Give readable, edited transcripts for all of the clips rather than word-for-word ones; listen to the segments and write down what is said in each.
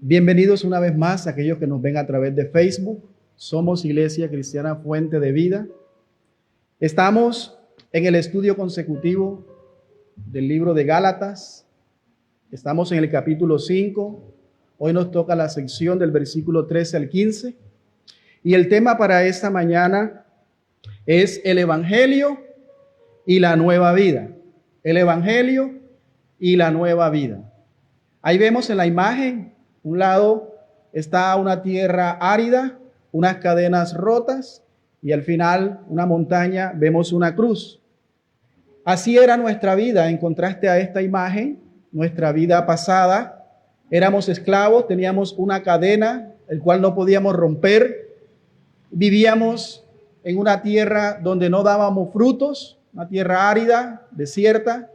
Bienvenidos una vez más a aquellos que nos ven a través de Facebook. Somos Iglesia Cristiana Fuente de Vida. Estamos en el estudio consecutivo del libro de Gálatas. Estamos en el capítulo 5. Hoy nos toca la sección del versículo 13 al 15. Y el tema para esta mañana es el Evangelio y la nueva vida. El Evangelio y la nueva vida. Ahí vemos en la imagen, un lado está una tierra árida, unas cadenas rotas y al final una montaña, vemos una cruz. Así era nuestra vida en contraste a esta imagen, nuestra vida pasada. Éramos esclavos, teníamos una cadena, el cual no podíamos romper. Vivíamos en una tierra donde no dábamos frutos, una tierra árida, desierta.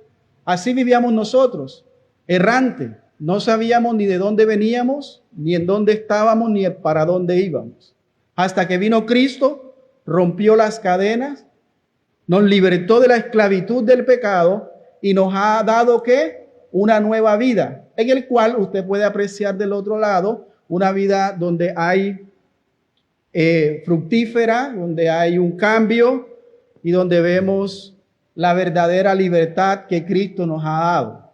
Así vivíamos nosotros, errante. No sabíamos ni de dónde veníamos, ni en dónde estábamos, ni para dónde íbamos. Hasta que vino Cristo, rompió las cadenas, nos libertó de la esclavitud del pecado y nos ha dado ¿qué? Una nueva vida, en el cual usted puede apreciar del otro lado una vida donde hay fructífera, donde hay un cambio y donde vemos la verdadera libertad que Cristo nos ha dado.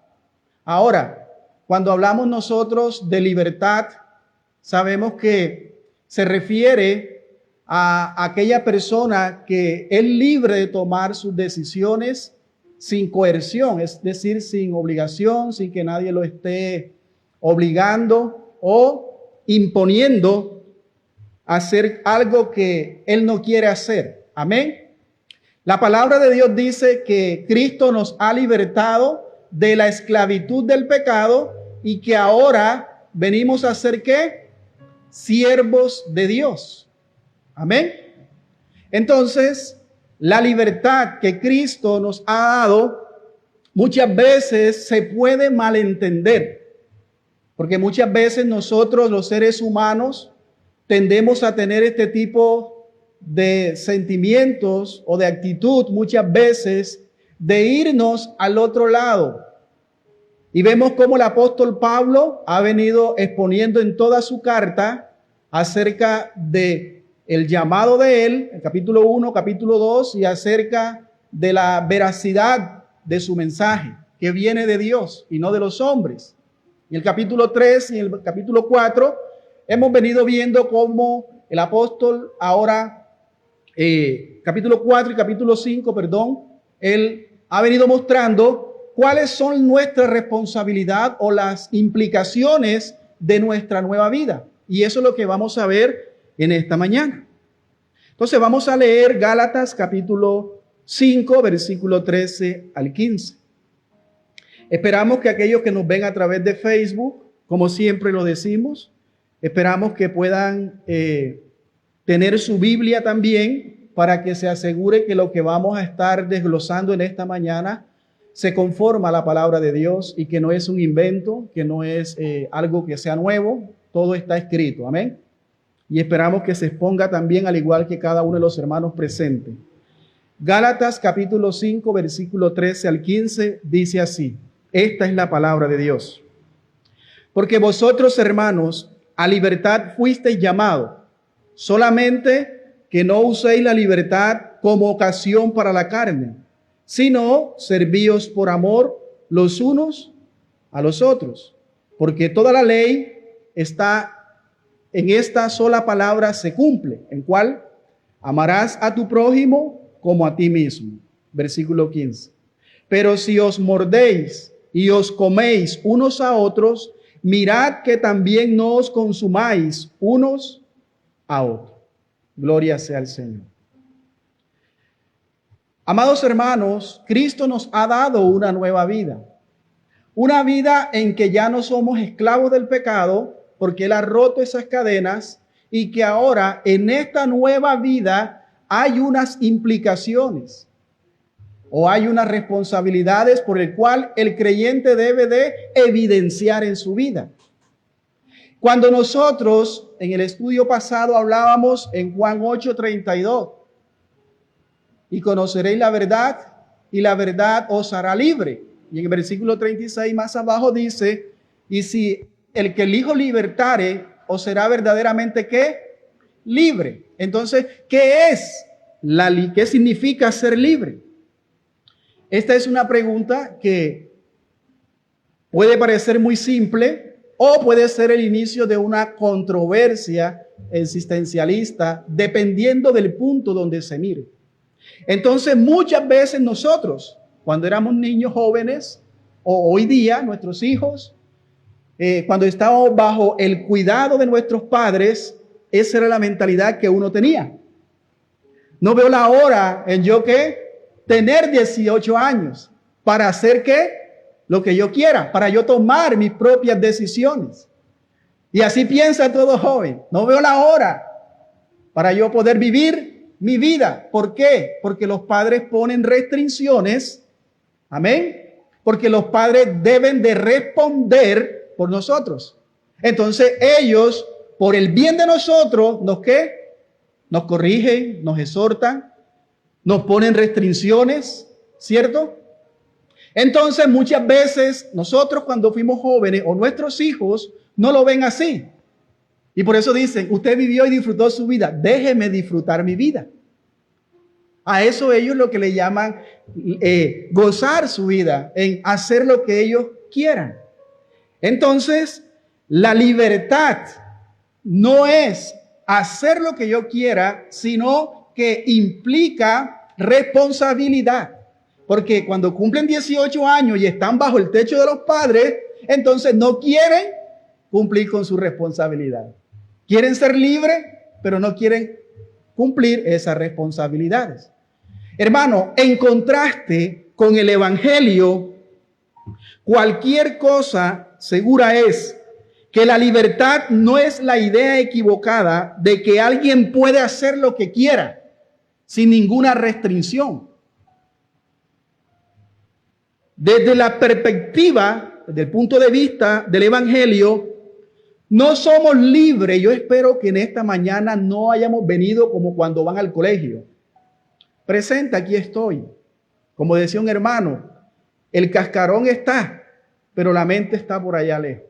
Ahora, cuando hablamos nosotros de libertad, sabemos que se refiere a aquella persona que es libre de tomar sus decisiones sin coerción, es decir, sin obligación, sin que nadie lo esté obligando o imponiendo a hacer algo que él no quiere hacer. Amén. La palabra de Dios dice que Cristo nos ha libertado de la esclavitud del pecado y que ahora venimos a ser ¿qué? Siervos de Dios. Amén. Entonces, la libertad que Cristo nos ha dado muchas veces se puede malentender, porque muchas veces nosotros los seres humanos tendemos a tener este tipo de sentimientos o de actitud muchas veces de irnos al otro lado. Y vemos cómo el apóstol Pablo ha venido exponiendo en toda su carta acerca de el llamado de él, el capítulo 1, capítulo 2, y acerca de la veracidad de su mensaje, que viene de Dios y no de los hombres. Y el capítulo 3 y el capítulo 4 hemos venido viendo cómo el apóstol ahora, capítulo 4 y capítulo 5, él ha venido mostrando cuáles son nuestra responsabilidad o las implicaciones de nuestra nueva vida. Y eso es lo que vamos a ver en esta mañana. Entonces vamos a leer Gálatas capítulo 5, versículo 13 al 15. Esperamos que aquellos que nos ven a través de Facebook, como siempre lo decimos, esperamos que puedan tener su Biblia también para que se asegure que lo que vamos a estar desglosando en esta mañana se conforma a la palabra de Dios y que no es un invento, que no es algo que sea nuevo, todo está escrito, amén. Y esperamos que se exponga también al igual que cada uno de los hermanos presentes. Gálatas capítulo 5, versículo 13 al 15 dice así, esta es la palabra de Dios. Porque vosotros, hermanos, a libertad fuisteis llamados, solamente que no uséis la libertad como ocasión para la carne, sino servíos por amor los unos a los otros. Porque toda la ley está en esta sola palabra se cumple, en cual amarás a tu prójimo como a ti mismo. Versículo 15. Pero si os mordéis y os coméis unos a otros, mirad que también no os consumáis unos a otros. Gloria sea al Señor. Amados hermanos, Cristo nos ha dado una nueva vida. Una vida en que ya no somos esclavos del pecado, porque Él ha roto esas cadenas, y que ahora en esta nueva vida hay unas implicaciones o hay unas responsabilidades por el cual el creyente debe de evidenciar en su vida. Cuando nosotros en el estudio pasado hablábamos en Juan 8:32, y conoceréis la verdad, y la verdad os hará libre. Y en el versículo 36 más abajo dice, y si el que el Hijo libertare, os será verdaderamente ¿qué? Libre. Entonces, ¿qué es qué significa ser libre? Esta es una pregunta que puede parecer muy simple o puede ser el inicio de una controversia existencialista, dependiendo del punto donde se mire. Entonces, muchas veces nosotros, cuando éramos niños jóvenes, o hoy día nuestros hijos, cuando estábamos bajo el cuidado de nuestros padres, esa era la mentalidad que uno tenía. No veo la hora en yo tener 18 años para hacer lo que yo quiera, para yo tomar mis propias decisiones. Y así piensa todo joven. No veo la hora para yo poder vivir mi vida. ¿Por qué? Porque los padres ponen restricciones. Amén. Porque los padres deben de responder por nosotros. Entonces ellos, por el bien de nosotros, nos corrigen, nos exhortan, nos ponen restricciones, ¿cierto? Entonces muchas veces nosotros cuando fuimos jóvenes o nuestros hijos no lo ven así. Y por eso dicen, usted vivió y disfrutó su vida, déjeme disfrutar mi vida. A eso ellos lo que le llaman gozar su vida, en hacer lo que ellos quieran. Entonces, la libertad no es hacer lo que yo quiera, sino que implica responsabilidad. Porque cuando cumplen 18 años y están bajo el techo de los padres, entonces no quieren cumplir con su responsabilidad. Quieren ser libres, pero no quieren cumplir esas responsabilidades. Hermano, en contraste con el evangelio, cualquier cosa segura es que la libertad no es la idea equivocada de que alguien puede hacer lo que quiera sin ninguna restricción. Desde la perspectiva, desde el punto de vista del evangelio, no somos libres. Yo espero que en esta mañana no hayamos venido como cuando van al colegio. Presente, aquí estoy. Como decía un hermano, el cascarón está, pero la mente está por allá lejos.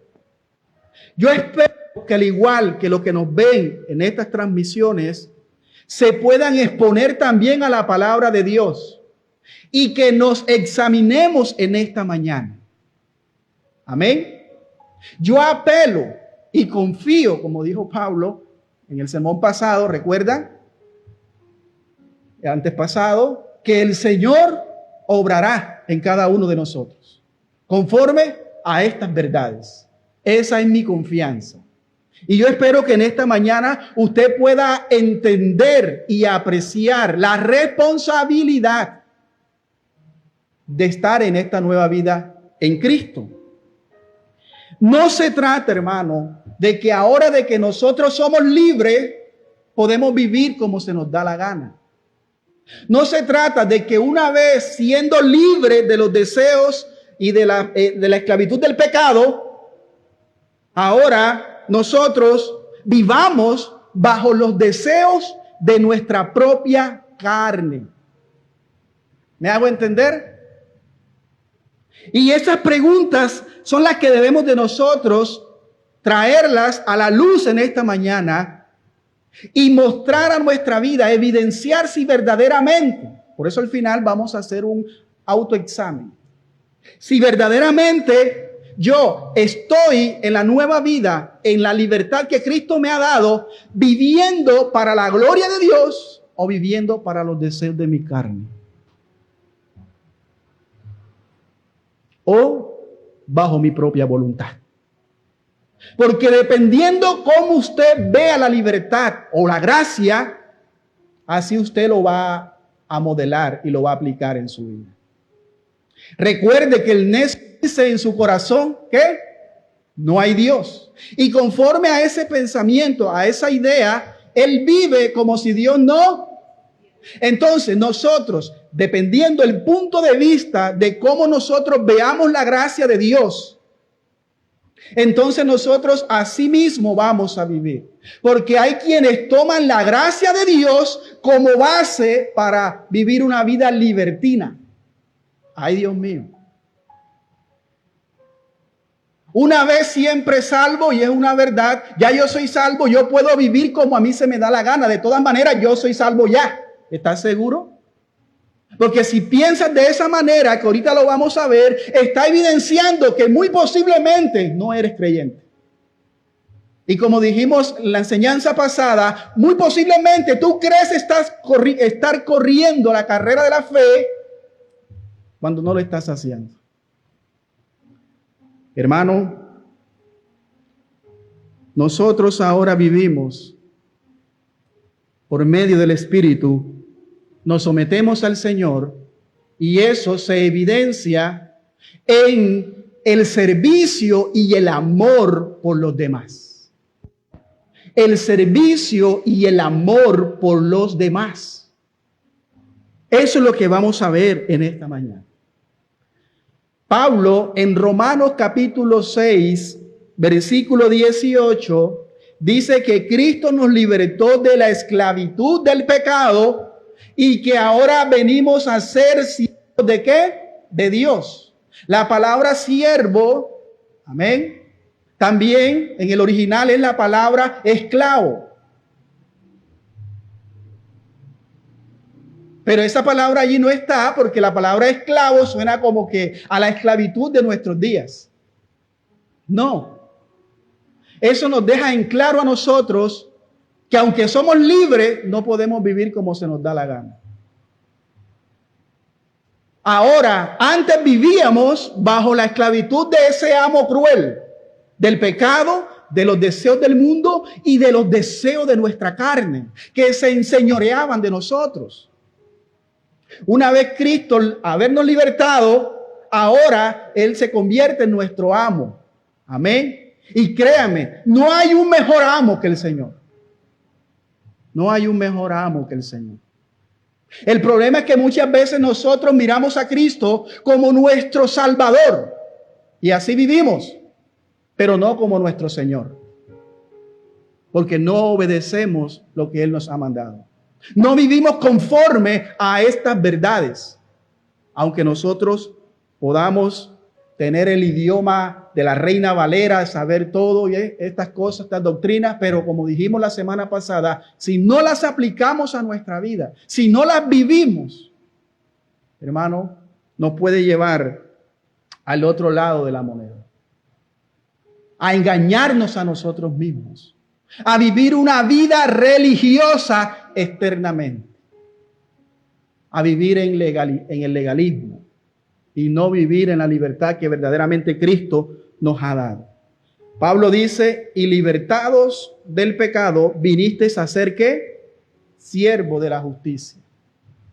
Yo espero que al igual que los que nos ven en estas transmisiones, se puedan exponer también a la palabra de Dios y que nos examinemos en esta mañana. Amén. Yo apelo y confío, como dijo Pablo en el sermón pasado, ¿recuerdan? Antes pasado, que el Señor obrará en cada uno de nosotros, conforme a estas verdades. Esa es mi confianza. Y yo espero que en esta mañana usted pueda entender y apreciar la responsabilidad de estar en esta nueva vida en Cristo. No se trata, hermano, de que ahora de que nosotros somos libres, podemos vivir como se nos da la gana. No se trata de que una vez siendo libres de los deseos y de la esclavitud del pecado, ahora nosotros vivamos bajo los deseos de nuestra propia carne. ¿Me hago entender? Y esas preguntas son las que debemos de nosotros traerlas a la luz en esta mañana y mostrar a nuestra vida, evidenciar si verdaderamente, por eso al final vamos a hacer un autoexamen, si verdaderamente yo estoy en la nueva vida, en la libertad que Cristo me ha dado, viviendo para la gloria de Dios o viviendo para los deseos de mi carne. O bajo mi propia voluntad. Porque dependiendo cómo usted vea la libertad o la gracia, así usted lo va a modelar y lo va a aplicar en su vida. Recuerde que el necio dice en su corazón que no hay Dios. Y conforme a ese pensamiento, a esa idea, él vive como si Dios no. Entonces nosotros, dependiendo el punto de vista de cómo nosotros veamos la gracia de Dios, entonces nosotros así mismo vamos a vivir. Porque hay quienes toman la gracia de Dios como base para vivir una vida libertina. Ay, Dios mío. Una vez siempre salvo, y es una verdad, ya yo soy salvo, yo puedo vivir como a mí se me da la gana. De todas maneras, yo soy salvo ya. ¿Estás seguro? Porque si piensas de esa manera, que ahorita lo vamos a ver, está evidenciando que muy posiblemente no eres creyente. Y como dijimos en la enseñanza pasada, muy posiblemente tú crees estar corriendo la carrera de la fe cuando no lo estás haciendo. Hermano, nosotros ahora vivimos por medio del Espíritu, nos sometemos al Señor y eso se evidencia en el servicio y el amor por los demás. El servicio y el amor por los demás. Eso es lo que vamos a ver en esta mañana. Pablo en Romanos capítulo 6, versículo 18, dice que Cristo nos libertó de la esclavitud del pecado y que ahora venimos a ser siervos ¿de qué? De Dios. La palabra siervo, amén, también en el original es la palabra esclavo. Pero esa palabra allí no está porque la palabra esclavo suena como que a la esclavitud de nuestros días. No. Eso nos deja en claro a nosotros que aunque somos libres, no podemos vivir como se nos da la gana. Ahora, antes vivíamos bajo la esclavitud de ese amo cruel, del pecado, de los deseos del mundo y de los deseos de nuestra carne, que se enseñoreaban de nosotros. Una vez Cristo, habernos libertado, ahora Él se convierte en nuestro amo. Amén. Y créame, no hay un mejor amo que el Señor. No hay un mejor amo que el Señor. El problema es que muchas veces nosotros miramos a Cristo como nuestro Salvador. Y así vivimos, pero no como nuestro Señor. Porque no obedecemos lo que Él nos ha mandado. No vivimos conforme a estas verdades. Aunque nosotros podamos tener el idioma de la Reina Valera, saber todo y estas cosas, estas doctrinas, pero como dijimos la semana pasada, si no las aplicamos a nuestra vida, si no las vivimos, hermano, nos puede llevar al otro lado de la moneda. A engañarnos a nosotros mismos. A vivir una vida religiosa externamente. A vivir en el legalismo. Y no vivir en la libertad que verdaderamente Cristo nos ha dado. Pablo dice, y libertados del pecado, vinisteis a ser ¿qué? Siervo de la justicia.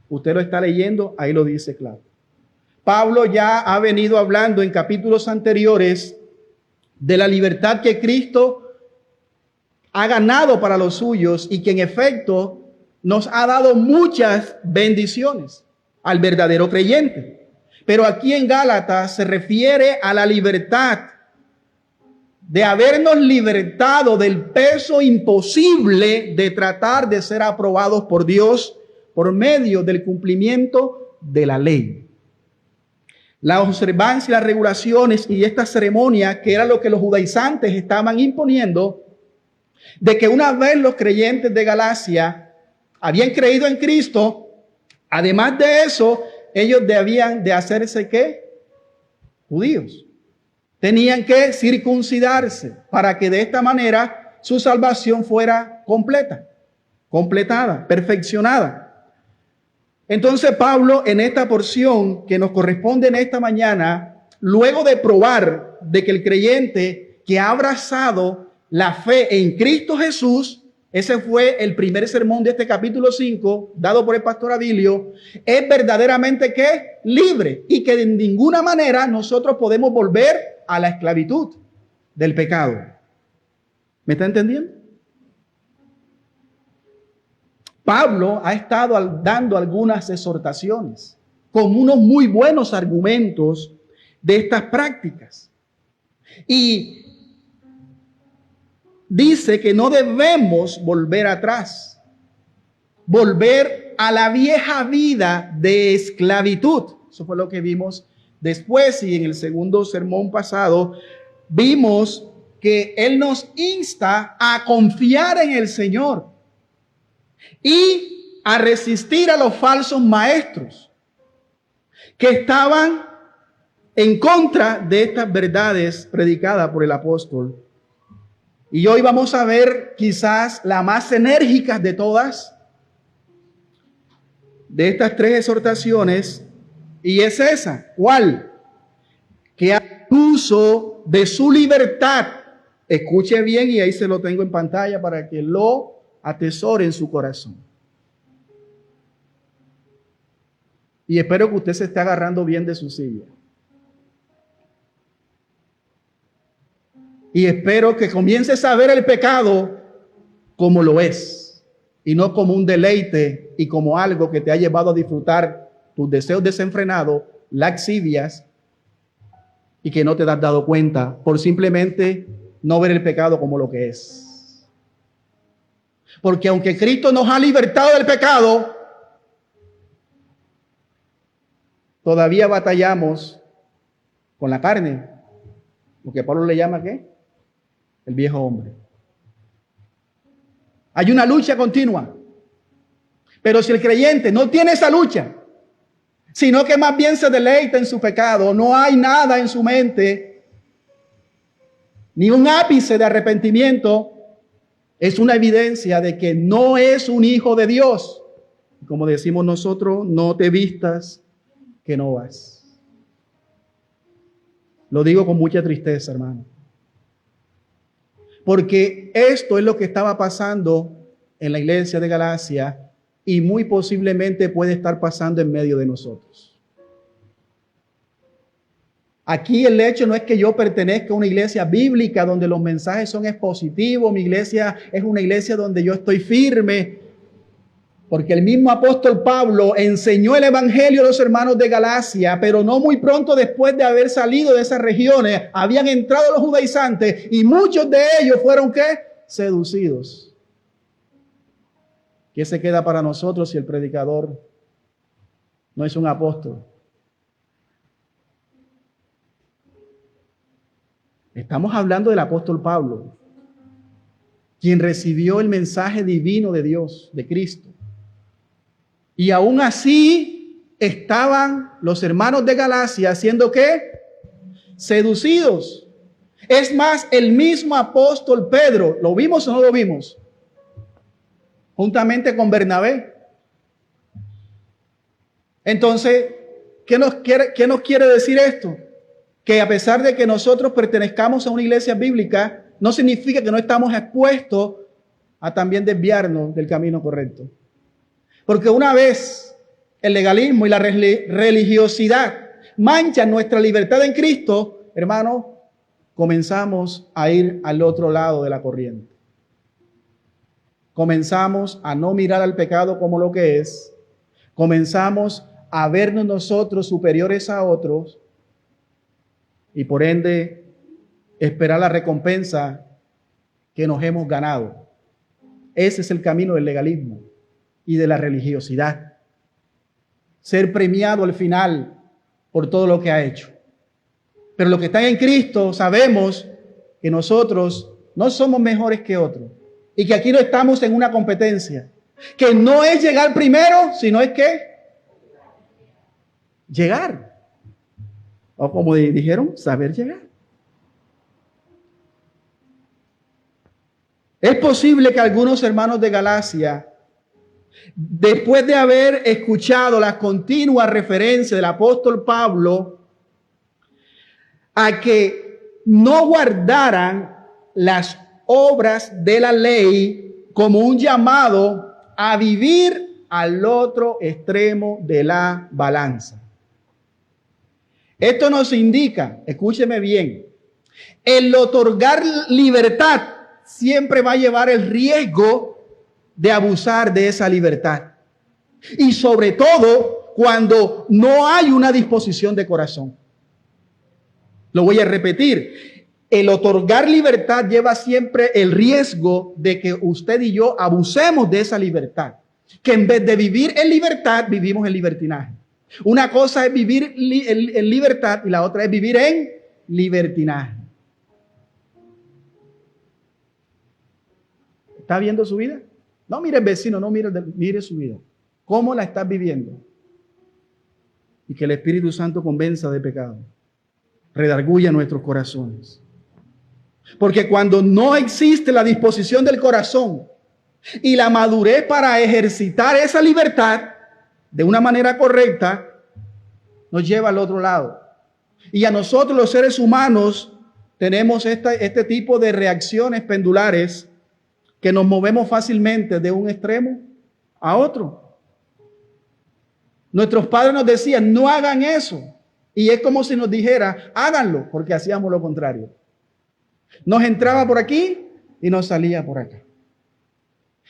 Usted lo está leyendo, ahí lo dice claro. Pablo ya ha venido hablando en capítulos anteriores de la libertad que Cristo ha ganado para los suyos y que en efecto nos ha dado muchas bendiciones al verdadero creyente. Pero aquí en Gálatas se refiere a la libertad de habernos libertado del peso imposible de tratar de ser aprobados por Dios por medio del cumplimiento de la ley. La observancia, las regulaciones y esta ceremonia, que era lo que los judaizantes estaban imponiendo, de que una vez los creyentes de Galacia habían creído en Cristo, además de eso, ellos debían de hacerse ¿qué? Judíos. Tenían que circuncidarse para que de esta manera su salvación fuera completa, completada, perfeccionada. Entonces Pablo en esta porción que nos corresponde en esta mañana, luego de probar de que el creyente que ha abrazado la fe en Cristo Jesús, ese fue el primer sermón de este capítulo 5, dado por el pastor Abilio, es verdaderamente ¿qué? Libre y que de ninguna manera nosotros podemos volver a la esclavitud del pecado. ¿Me está entendiendo? Pablo ha estado dando algunas exhortaciones con unos muy buenos argumentos de estas prácticas. Y dice que no debemos volver atrás, volver a la vieja vida de esclavitud. Eso fue lo que vimos después y en el segundo sermón pasado vimos que Él nos insta a confiar en el Señor y a resistir a los falsos maestros que estaban en contra de estas verdades predicadas por el apóstol. Y hoy vamos a ver quizás la más enérgica de todas de estas tres exhortaciones, y es esa. ¿Cuál? Que haga uso de su libertad. Escuche bien, y ahí se lo tengo en pantalla para que lo atesore en su corazón. Y espero que usted se esté agarrando bien de su silla. Y espero que comiences a ver el pecado como lo es, y no como un deleite y como algo que te ha llevado a disfrutar tus deseos desenfrenados, laxivias, y que no te has dado cuenta por simplemente no ver el pecado como lo que es. Porque aunque Cristo nos ha libertado del pecado, todavía batallamos con la carne, lo que Pablo le llama ¿qué? El viejo hombre. Hay una lucha continua. Pero si el creyente no tiene esa lucha, sino que más bien se deleita en su pecado, no hay nada en su mente, ni un ápice de arrepentimiento, es una evidencia de que no es un hijo de Dios. Como decimos nosotros, no te vistas que no vas. Lo digo con mucha tristeza, hermano. Porque esto es lo que estaba pasando en la iglesia de Galacia y muy posiblemente puede estar pasando en medio de nosotros. Aquí el hecho no es que yo pertenezca a una iglesia bíblica donde los mensajes son expositivos. Mi iglesia es una iglesia donde yo estoy firme. Porque el mismo apóstol Pablo enseñó el evangelio a los hermanos de Galacia, pero no muy pronto después de haber salido de esas regiones, habían entrado los judaizantes y muchos de ellos fueron ¿qué? Seducidos. ¿Qué se queda para nosotros si el predicador no es un apóstol? Estamos hablando del apóstol Pablo, quien recibió el mensaje divino de Dios, de Cristo. Y aún así estaban los hermanos de Galacia haciendo ¿qué? Seducidos. Es más, el mismo apóstol Pedro, ¿lo vimos o no lo vimos? Juntamente con Bernabé. Entonces, ¿qué nos quiere decir esto? Que a pesar de que nosotros pertenezcamos a una iglesia bíblica, no significa que no estamos expuestos a también desviarnos del camino correcto. Porque una vez el legalismo y la religiosidad manchan nuestra libertad en Cristo, hermano, comenzamos a ir al otro lado de la corriente. Comenzamos a no mirar al pecado como lo que es. Comenzamos a vernos nosotros superiores a otros y por ende esperar la recompensa que nos hemos ganado. Ese es el camino del legalismo y de la religiosidad. Ser premiado al final por todo lo que ha hecho. Pero los que están en Cristo sabemos que nosotros no somos mejores que otros y que aquí no estamos en una competencia. Que no es llegar primero, sino es que llegar. O como dijeron, saber llegar. Es posible que algunos hermanos de Galacia, después de haber escuchado las continuas referencias del apóstol Pablo a que no guardaran las obras de la ley como un llamado a vivir al otro extremo de la balanza. Esto nos indica, escúcheme bien, el otorgar libertad siempre va a llevar el riesgo de abusar de esa libertad. Y sobre todo cuando no hay una disposición de corazón. Lo voy a repetir. El otorgar libertad lleva siempre el riesgo de que usted y yo abusemos de esa libertad. Que en vez de vivir en libertad, vivimos en libertinaje. Una cosa es vivir en libertad y la otra es vivir en libertinaje. ¿Está viendo su vida? No mire el vecino, no mire su vida. ¿Cómo la estás viviendo? Y que el Espíritu Santo convenza de pecado. Redarguya nuestros corazones. Porque cuando no existe la disposición del corazón y la madurez para ejercitar esa libertad de una manera correcta, nos lleva al otro lado. Y a nosotros los seres humanos tenemos este tipo de reacciones pendulares que nos movemos fácilmente de un extremo a otro. Nuestros padres nos decían, no hagan eso. Y es como si nos dijera, háganlo, porque hacíamos lo contrario. Nos entraba por aquí y nos salía por acá.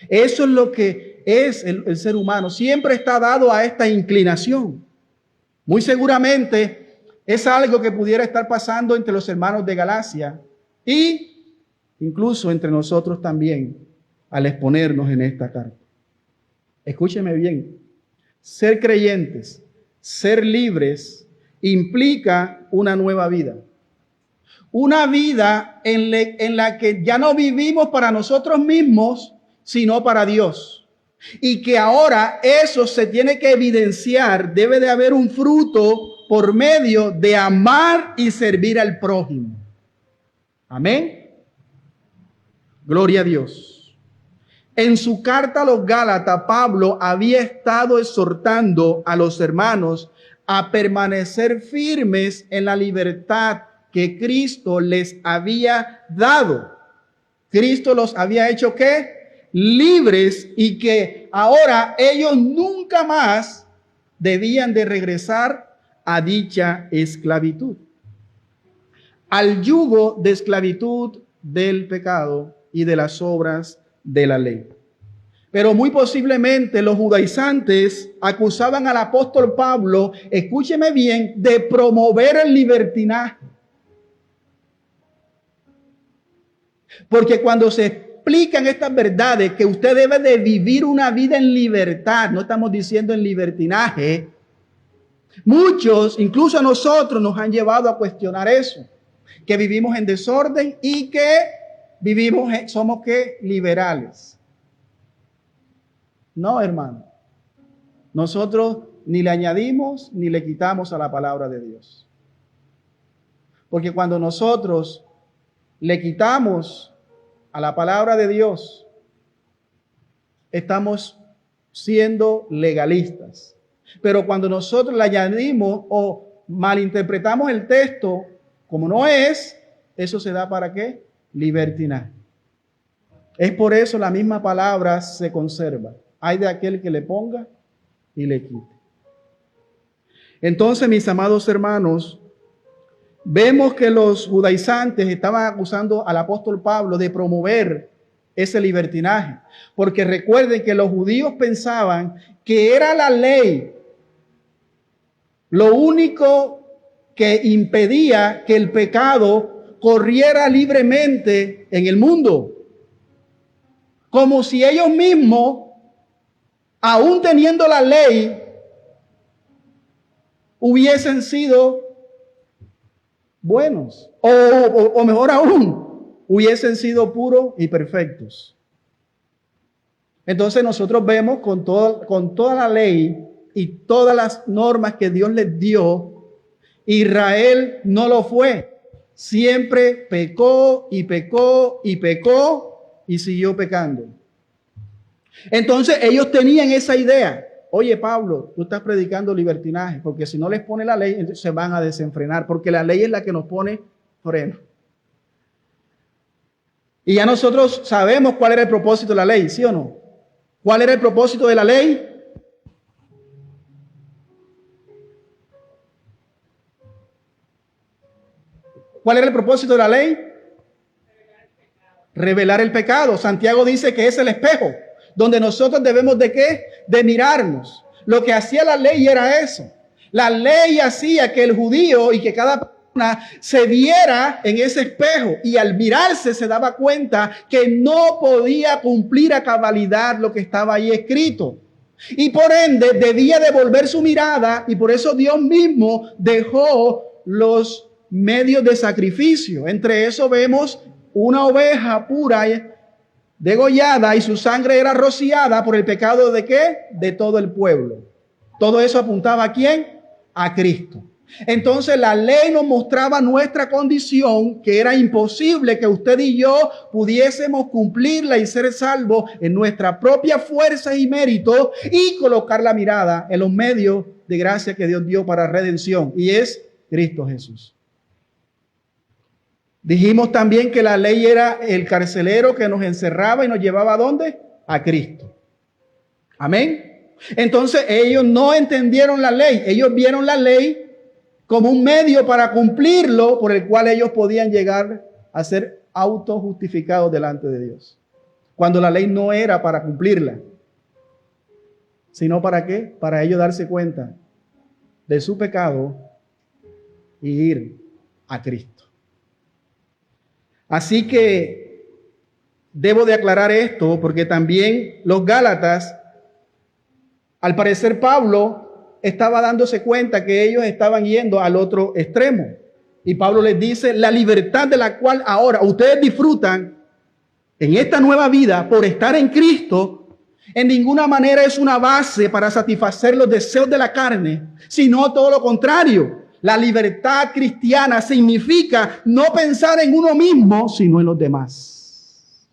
Eso es lo que es el ser humano. Siempre está dado a esta inclinación. Muy seguramente es algo que pudiera estar pasando entre los hermanos de Galacia y incluso entre nosotros también al exponernos en esta carta. Escúcheme bien. Ser creyentes, ser libres, implica una nueva vida. Una vida en la que ya no vivimos para nosotros mismos, sino para Dios. Y que ahora eso se tiene que evidenciar, debe de haber un fruto por medio de amar y servir al prójimo. Amén. Gloria a Dios. En su carta a los Gálatas, Pablo había estado exhortando a los hermanos a permanecer firmes en la libertad que Cristo les había dado. Cristo los había hecho ¿qué? Libres, y que ahora ellos nunca más debían de regresar a dicha esclavitud, al yugo de esclavitud del pecado y de las obras de la ley. Pero muy posiblemente los judaizantes acusaban al apóstol Pablo, escúcheme bien, de promover el libertinaje. Porque cuando se explican estas verdades, que usted debe de vivir una vida en libertad, no estamos diciendo en libertinaje, muchos, incluso a nosotros, nos han llevado a cuestionar eso, que vivimos en desorden y que somos ¿qué? Liberales. No, hermano. Nosotros ni le añadimos ni le quitamos a la palabra de Dios. Porque cuando nosotros le quitamos a la palabra de Dios, estamos siendo legalistas. Pero cuando nosotros le añadimos o malinterpretamos el texto como no es, eso se da ¿para qué? Libertinaje. Es por eso la misma palabra se conserva. Hay de aquel que le ponga y le quite. Entonces, mis amados hermanos, vemos que los judaizantes estaban acusando al apóstol Pablo de promover ese libertinaje. Porque recuerden que los judíos pensaban que era la ley lo único que impedía que el pecado corriera libremente en el mundo. Como si ellos mismos, aún teniendo la ley, hubiesen sido buenos. O mejor aún, hubiesen sido puros y perfectos. Entonces nosotros vemos con toda la ley y todas las normas que Dios les dio, Israel no lo fue. Siempre pecó y pecó y pecó y siguió pecando. Entonces ellos tenían esa idea. Oye, Pablo, tú estás predicando libertinaje, porque si no les pone la ley, entonces se van a desenfrenar, porque la ley es la que nos pone freno. Y ya nosotros sabemos cuál era el propósito de la ley, ¿sí o no? ¿Cuál era el propósito de la ley? ¿Cuál era el propósito de la ley? Revelar el pecado. Santiago dice que es el espejo donde nosotros debemos de ¿qué? De mirarnos. Lo que hacía la ley era eso. La ley hacía que el judío y que cada persona se viera en ese espejo, y al mirarse se daba cuenta que no podía cumplir a cabalidad lo que estaba ahí escrito. Y por ende debía devolver su mirada, y por eso Dios mismo dejó los medios de sacrificio. Entre eso vemos una oveja pura degollada y su sangre era rociada por el pecado ¿de qué? De todo el pueblo. Todo eso apuntaba ¿a quién? A Cristo. Entonces la ley nos mostraba nuestra condición, que era imposible que usted y yo pudiésemos cumplirla y ser salvos en nuestra propia fuerza y mérito, y colocar la mirada en los medios de gracia que Dios dio para redención, y es Cristo Jesús. Dijimos también que la ley era el carcelero que nos encerraba y nos llevaba ¿a dónde? A Cristo. Amén. Entonces ellos no entendieron la ley, ellos vieron la ley como un medio para cumplirlo, por el cual ellos podían llegar a ser autojustificados delante de Dios. Cuando la ley no era para cumplirla, sino ¿para qué? Para ellos darse cuenta de su pecado y ir a Cristo. Así que debo de aclarar esto, porque también los Gálatas, al parecer Pablo estaba dándose cuenta que ellos estaban yendo al otro extremo. Y Pablo les dice, la libertad de la cual ahora ustedes disfrutan en esta nueva vida por estar en Cristo, en ninguna manera es una base para satisfacer los deseos de la carne, sino todo lo contrario. La libertad cristiana significa no pensar en uno mismo, sino en los demás.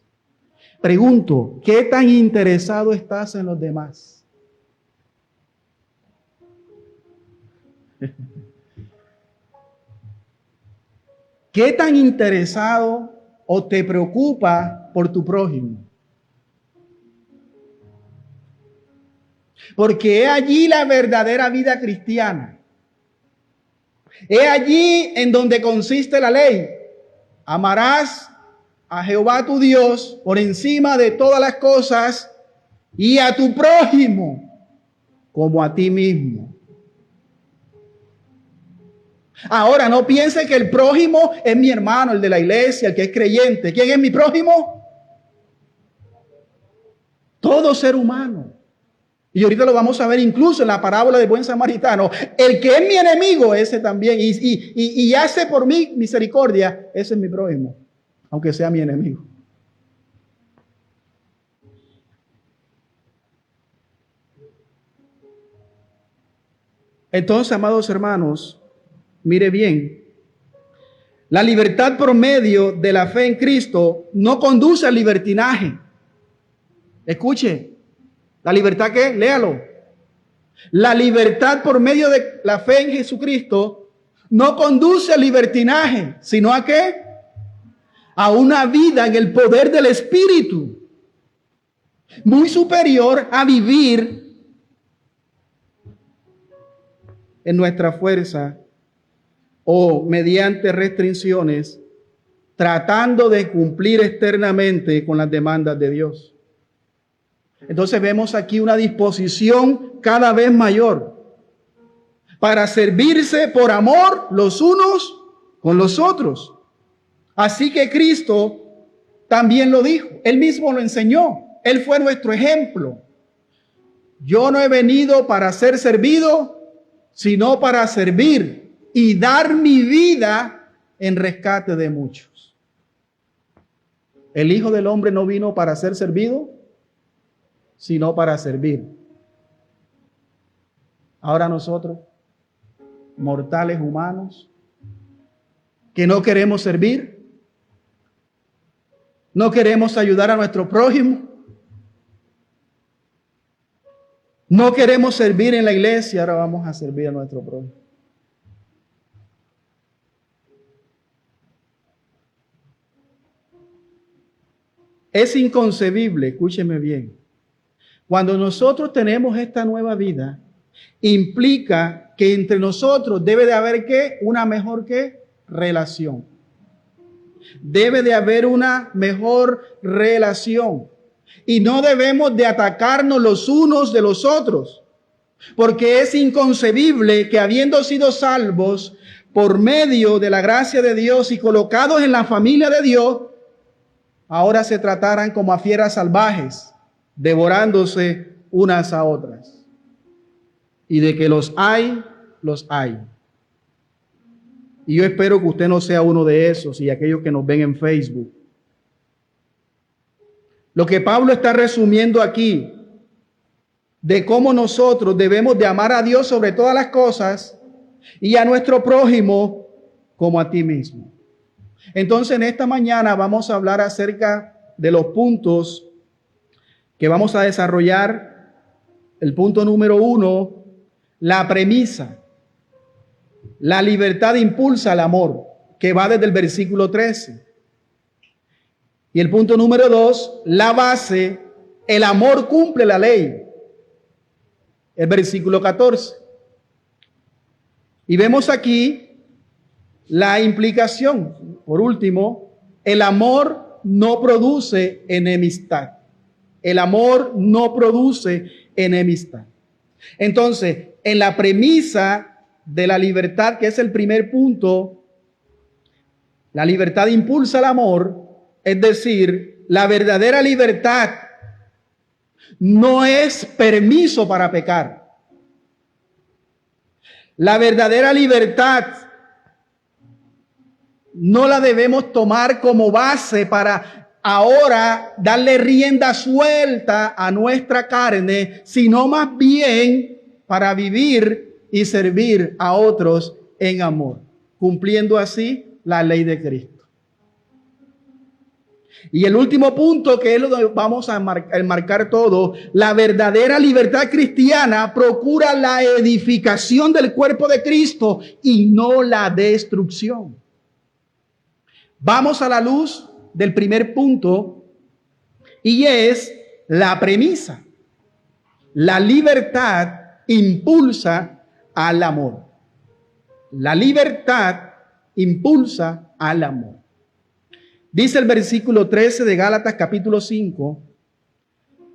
Pregunto, ¿qué tan interesado estás en los demás? ¿Qué tan interesado o te preocupa por tu prójimo? Porque es allí la verdadera vida cristiana. Es allí en donde consiste la ley. Amarás a Jehová tu Dios por encima de todas las cosas y a tu prójimo como a ti mismo. Ahora, no piense que el prójimo es mi hermano, el de la iglesia, el que es creyente. ¿Quién es mi prójimo? Todo ser humano. Y ahorita lo vamos a ver incluso en la parábola del buen samaritano. El que es mi enemigo, ese también. Y hace por mí misericordia, ese es mi prójimo, aunque sea mi enemigo. Entonces, amados hermanos, mire bien, la libertad por medio de la fe en Cristo no conduce al libertinaje. Escuche, ¿la libertad qué? Léalo. La libertad por medio de la fe en Jesucristo no conduce al libertinaje, sino ¿a qué? A una vida en el poder del Espíritu, muy superior a vivir en nuestra fuerza o mediante restricciones, tratando de cumplir externamente con las demandas de Dios. Entonces vemos aquí una disposición cada vez mayor para servirse por amor los unos con los otros. Así que Cristo también lo dijo, Él mismo lo enseñó, Él fue nuestro ejemplo. Yo no he venido para ser servido, sino para servir y dar mi vida en rescate de muchos. El Hijo del Hombre no vino para ser servido, sino para servir. Ahora nosotros, mortales humanos, que no queremos servir, no queremos ayudar a nuestro prójimo, no queremos servir en la iglesia, ahora vamos a servir a nuestro prójimo. Es inconcebible, escúcheme bien. Cuando nosotros tenemos esta nueva vida, implica que entre nosotros debe de haber ¿qué? Una mejor ¿qué? Relación. Debe de haber una mejor relación. Y no debemos de atacarnos los unos de los otros. Porque es inconcebible que habiendo sido salvos por medio de la gracia de Dios y colocados en la familia de Dios, ahora se trataran como a fieras salvajes, devorándose unas a otras. Y de que los hay, los hay. Y yo espero que usted no sea uno de esos y aquellos que nos ven en Facebook. Lo que Pablo está resumiendo aquí de cómo nosotros debemos de amar a Dios sobre todas las cosas y a nuestro prójimo como a ti mismo. Entonces, en esta mañana vamos a hablar acerca de los puntos que vamos a desarrollar. El punto número 1, la premisa. La libertad impulsa al amor, que va desde el versículo 13. Y el punto número 2, la base, el amor cumple la ley. El versículo 14. Y vemos aquí la implicación. Por último, el amor no produce enemistad. El amor no produce enemistad. Entonces, en la premisa de la libertad, que es el primer punto, la libertad impulsa el amor, es decir, la verdadera libertad no es permiso para pecar. La verdadera libertad no la debemos tomar como base para ahora darle rienda suelta a nuestra carne, sino más bien para vivir y servir a otros en amor, cumpliendo así la ley de Cristo. Y el último punto, que es lo que vamos a enmarcar todo, la verdadera libertad cristiana procura la edificación del cuerpo de Cristo y no la destrucción. Vamos a la luz del primer punto, y es la premisa. La libertad impulsa al amor. La libertad impulsa al amor. Dice el versículo 13 de Gálatas capítulo 5,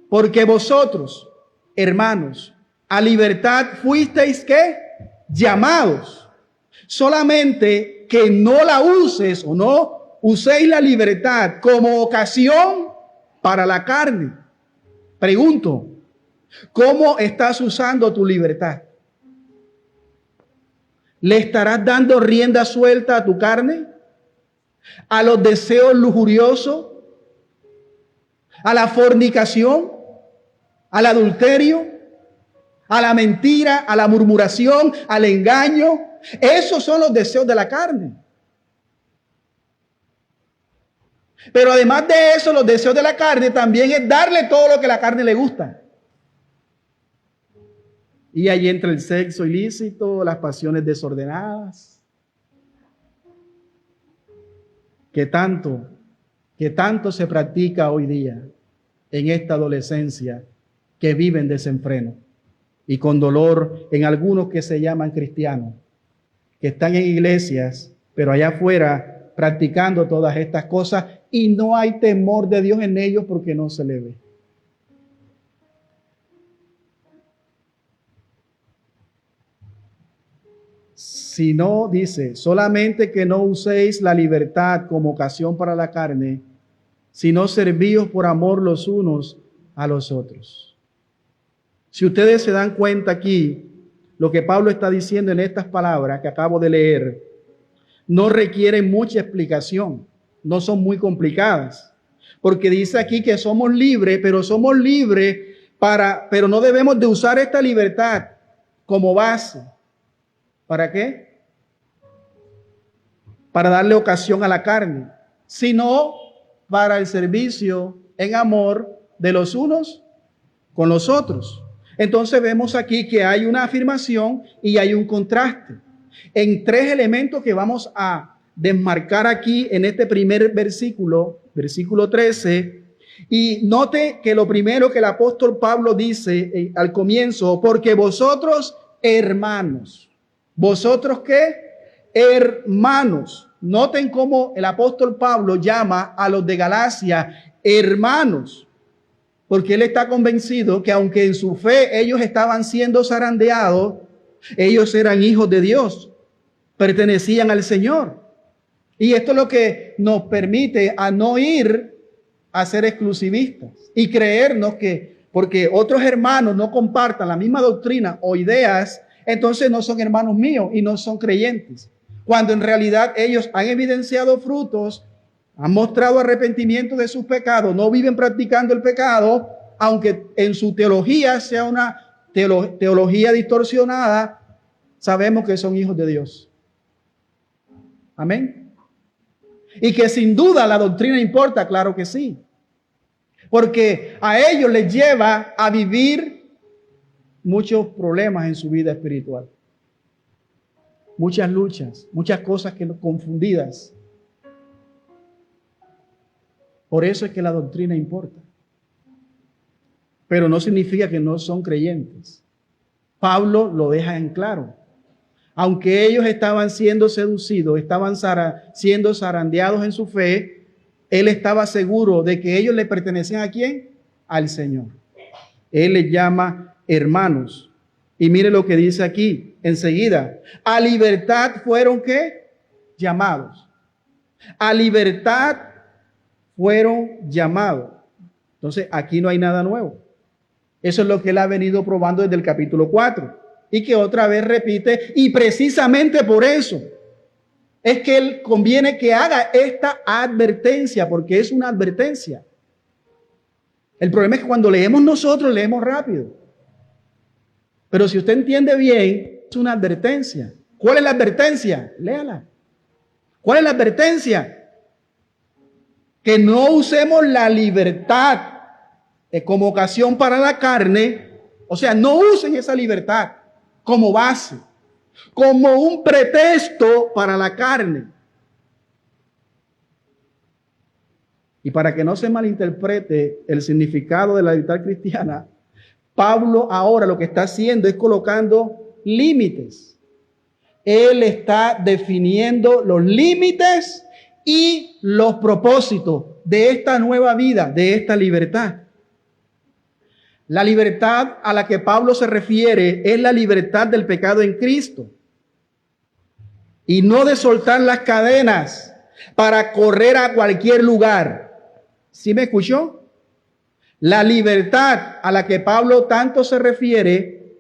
porque vosotros, hermanos, a libertad fuisteis, ¿qué? Llamados. Solamente que no la uses o no uséis la libertad como ocasión para la carne. Pregunto, ¿cómo estás usando tu libertad? ¿Le estarás dando rienda suelta a tu carne? ¿A los deseos lujuriosos? ¿A la fornicación? ¿Al adulterio? ¿A la mentira? ¿A la murmuración? ¿Al engaño? Esos son los deseos de la carne. Pero además de eso, los deseos de la carne también es darle todo lo que a la carne le gusta. Y ahí entra el sexo ilícito, las pasiones desordenadas. Que tanto se practica hoy día en esta adolescencia que vive en desenfreno y con dolor en algunos que se llaman cristianos, que están en iglesias, pero allá afuera practicando todas estas cosas y no hay temor de Dios en ellos porque no se le ve. Si no, dice, solamente que no uséis la libertad como ocasión para la carne, sino servíos por amor los unos a los otros. Si ustedes se dan cuenta aquí, lo que Pablo está diciendo en estas palabras que acabo de leer, no requieren mucha explicación, no son muy complicadas, porque dice aquí que somos libres, pero no debemos de usar esta libertad como base. ¿Para qué? Para darle ocasión a la carne, sino para el servicio en amor de los unos con los otros. Entonces vemos aquí que hay una afirmación y hay un contraste en tres elementos que vamos a desmarcar aquí en este primer versículo, versículo 13. Y note que lo primero que el apóstol Pablo dice al comienzo, porque vosotros hermanos. ¿Vosotros qué? Hermanos. Noten cómo el apóstol Pablo llama a los de Galacia hermanos, porque él está convencido que aunque en su fe ellos estaban siendo zarandeados, ellos eran hijos de Dios, pertenecían al Señor. Y esto es lo que nos permite a no ir a ser exclusivistas y creernos que porque otros hermanos no compartan la misma doctrina o ideas, entonces no son hermanos míos y no son creyentes. Cuando en realidad ellos han evidenciado frutos han mostrado arrepentimiento de sus pecados, no viven practicando el pecado, aunque en su teología sea una teología distorsionada, sabemos que son hijos de Dios. Amén. Y que sin duda la doctrina importa, claro que sí. Porque a ellos les lleva a vivir muchos problemas en su vida espiritual. Muchas luchas, muchas cosas que confundidas. Por eso es que la doctrina importa. Pero no significa que no son creyentes. Pablo lo deja en claro. Aunque ellos estaban siendo seducidos, estaban siendo zarandeados en su fe, él estaba seguro de que ellos le pertenecían ¿a quién? Al Señor. Él les llama hermanos. Y mire lo que dice aquí enseguida. A libertad fueron ¿qué? Llamados. A libertad fueron llamados. Entonces aquí no hay nada nuevo. Eso es lo que él ha venido probando desde el capítulo 4. Y que otra vez repite, y precisamente por eso es que él conviene que haga esta advertencia, porque es una advertencia. El problema es que cuando leemos nosotros, leemos rápido. Pero si usted entiende bien, es una advertencia. ¿Cuál es la advertencia? Léala. ¿Cuál es la advertencia? Que no usemos la libertad como ocasión para la carne. O sea, no usen esa libertad como base, como un pretexto para la carne. Y para que no se malinterprete el significado de la libertad cristiana, Pablo ahora lo que está haciendo es colocando límites. Él está definiendo los límites y los propósitos de esta nueva vida, de esta libertad. La libertad a la que Pablo se refiere es la libertad del pecado en Cristo. Y no de soltar las cadenas para correr a cualquier lugar. ¿Sí me escuchó? La libertad a la que Pablo tanto se refiere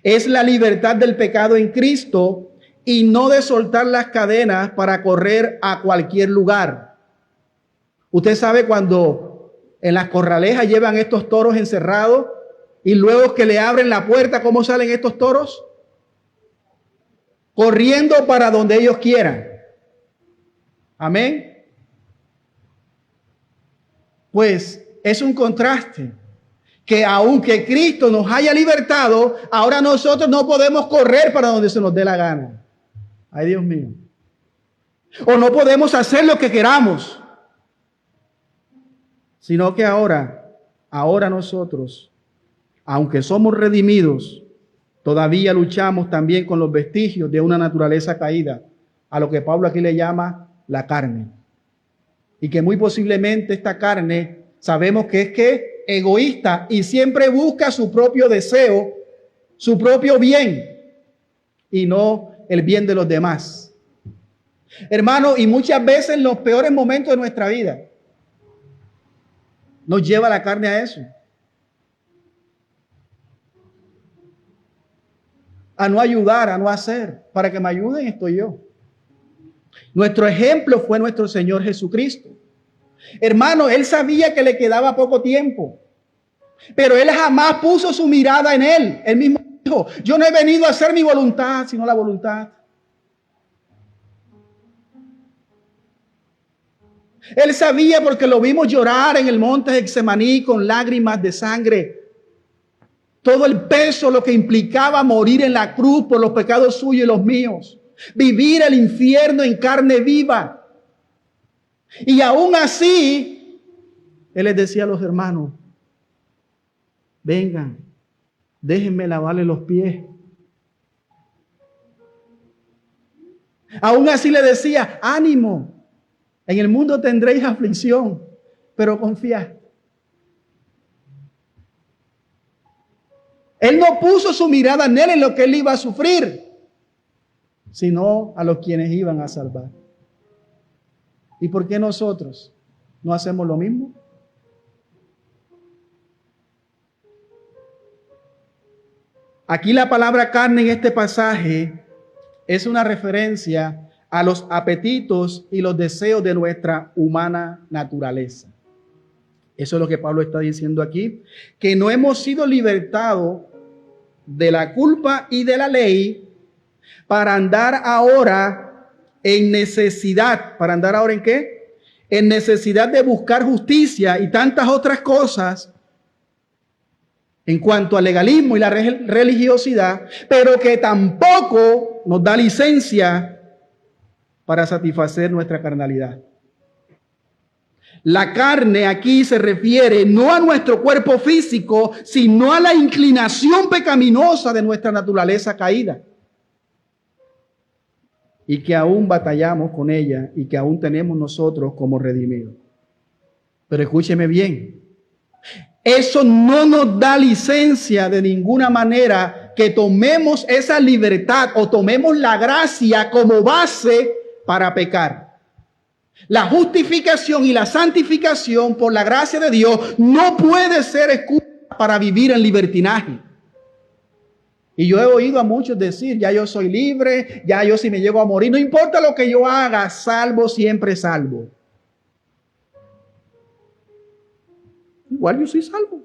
es la libertad del pecado en Cristo y no de soltar las cadenas para correr a cualquier lugar. Usted sabe cuando en las corralejas llevan estos toros encerrados y luego que le abren la puerta, ¿cómo salen estos toros? Corriendo para donde ellos quieran. Amén. Pues es un contraste que aunque Cristo nos haya libertado, ahora nosotros no podemos correr para donde se nos dé la gana. Ay, Dios mío. O no podemos hacer lo que queramos. Sino que ahora nosotros, aunque somos redimidos, todavía luchamos también con los vestigios de una naturaleza caída, a lo que Pablo aquí le llama la carne. Y que muy posiblemente esta carne sabemos que es egoísta y siempre busca su propio deseo, su propio bien y no el bien de los demás. Hermano, y muchas veces en los peores momentos de nuestra vida, nos lleva la carne a eso. A no ayudar, a no hacer. Para que me ayuden estoy yo. Nuestro ejemplo fue nuestro Señor Jesucristo. Hermano, Él sabía que le quedaba poco tiempo. Pero Él jamás puso su mirada en Él. Él mismo dijo, yo no he venido a hacer mi voluntad, sino la voluntad. Él sabía porque lo vimos llorar en el monte Getsemaní con lágrimas de sangre. Todo el peso, lo que implicaba morir en la cruz por los pecados suyos y los míos. Vivir el infierno en carne viva. Y aún así, Él les decía a los hermanos, vengan, déjenme lavarle los pies. Aún así le decía, ánimo. En el mundo tendréis aflicción, pero confiad. Él no puso su mirada en él, en lo que él iba a sufrir, sino a los quienes iban a salvar. ¿Y por qué nosotros no hacemos lo mismo? Aquí la palabra carne en este pasaje es una referencia a los apetitos y los deseos de nuestra humana naturaleza. Eso es lo que Pablo está diciendo aquí, que no hemos sido libertados de la culpa y de la ley para andar ahora en necesidad. ¿Para andar ahora en qué? En necesidad de buscar justicia y tantas otras cosas en cuanto al legalismo y la religiosidad, pero que tampoco nos da licencia para satisfacer nuestra carnalidad. La carne aquí se refiere no a nuestro cuerpo físico, sino a la inclinación pecaminosa de nuestra naturaleza caída. Y que aún batallamos con ella y que aún tenemos nosotros como redimidos. Pero escúcheme bien, eso no nos da licencia de ninguna manera que tomemos esa libertad o tomemos la gracia como base para pecar. La justificación y la santificación por la gracia de Dios no puede ser excusa para vivir en libertinaje. Y yo he oído a muchos decir, ya yo soy libre, ya yo si me llego a morir, no importa lo que yo haga, salvo, siempre salvo. Igual yo soy salvo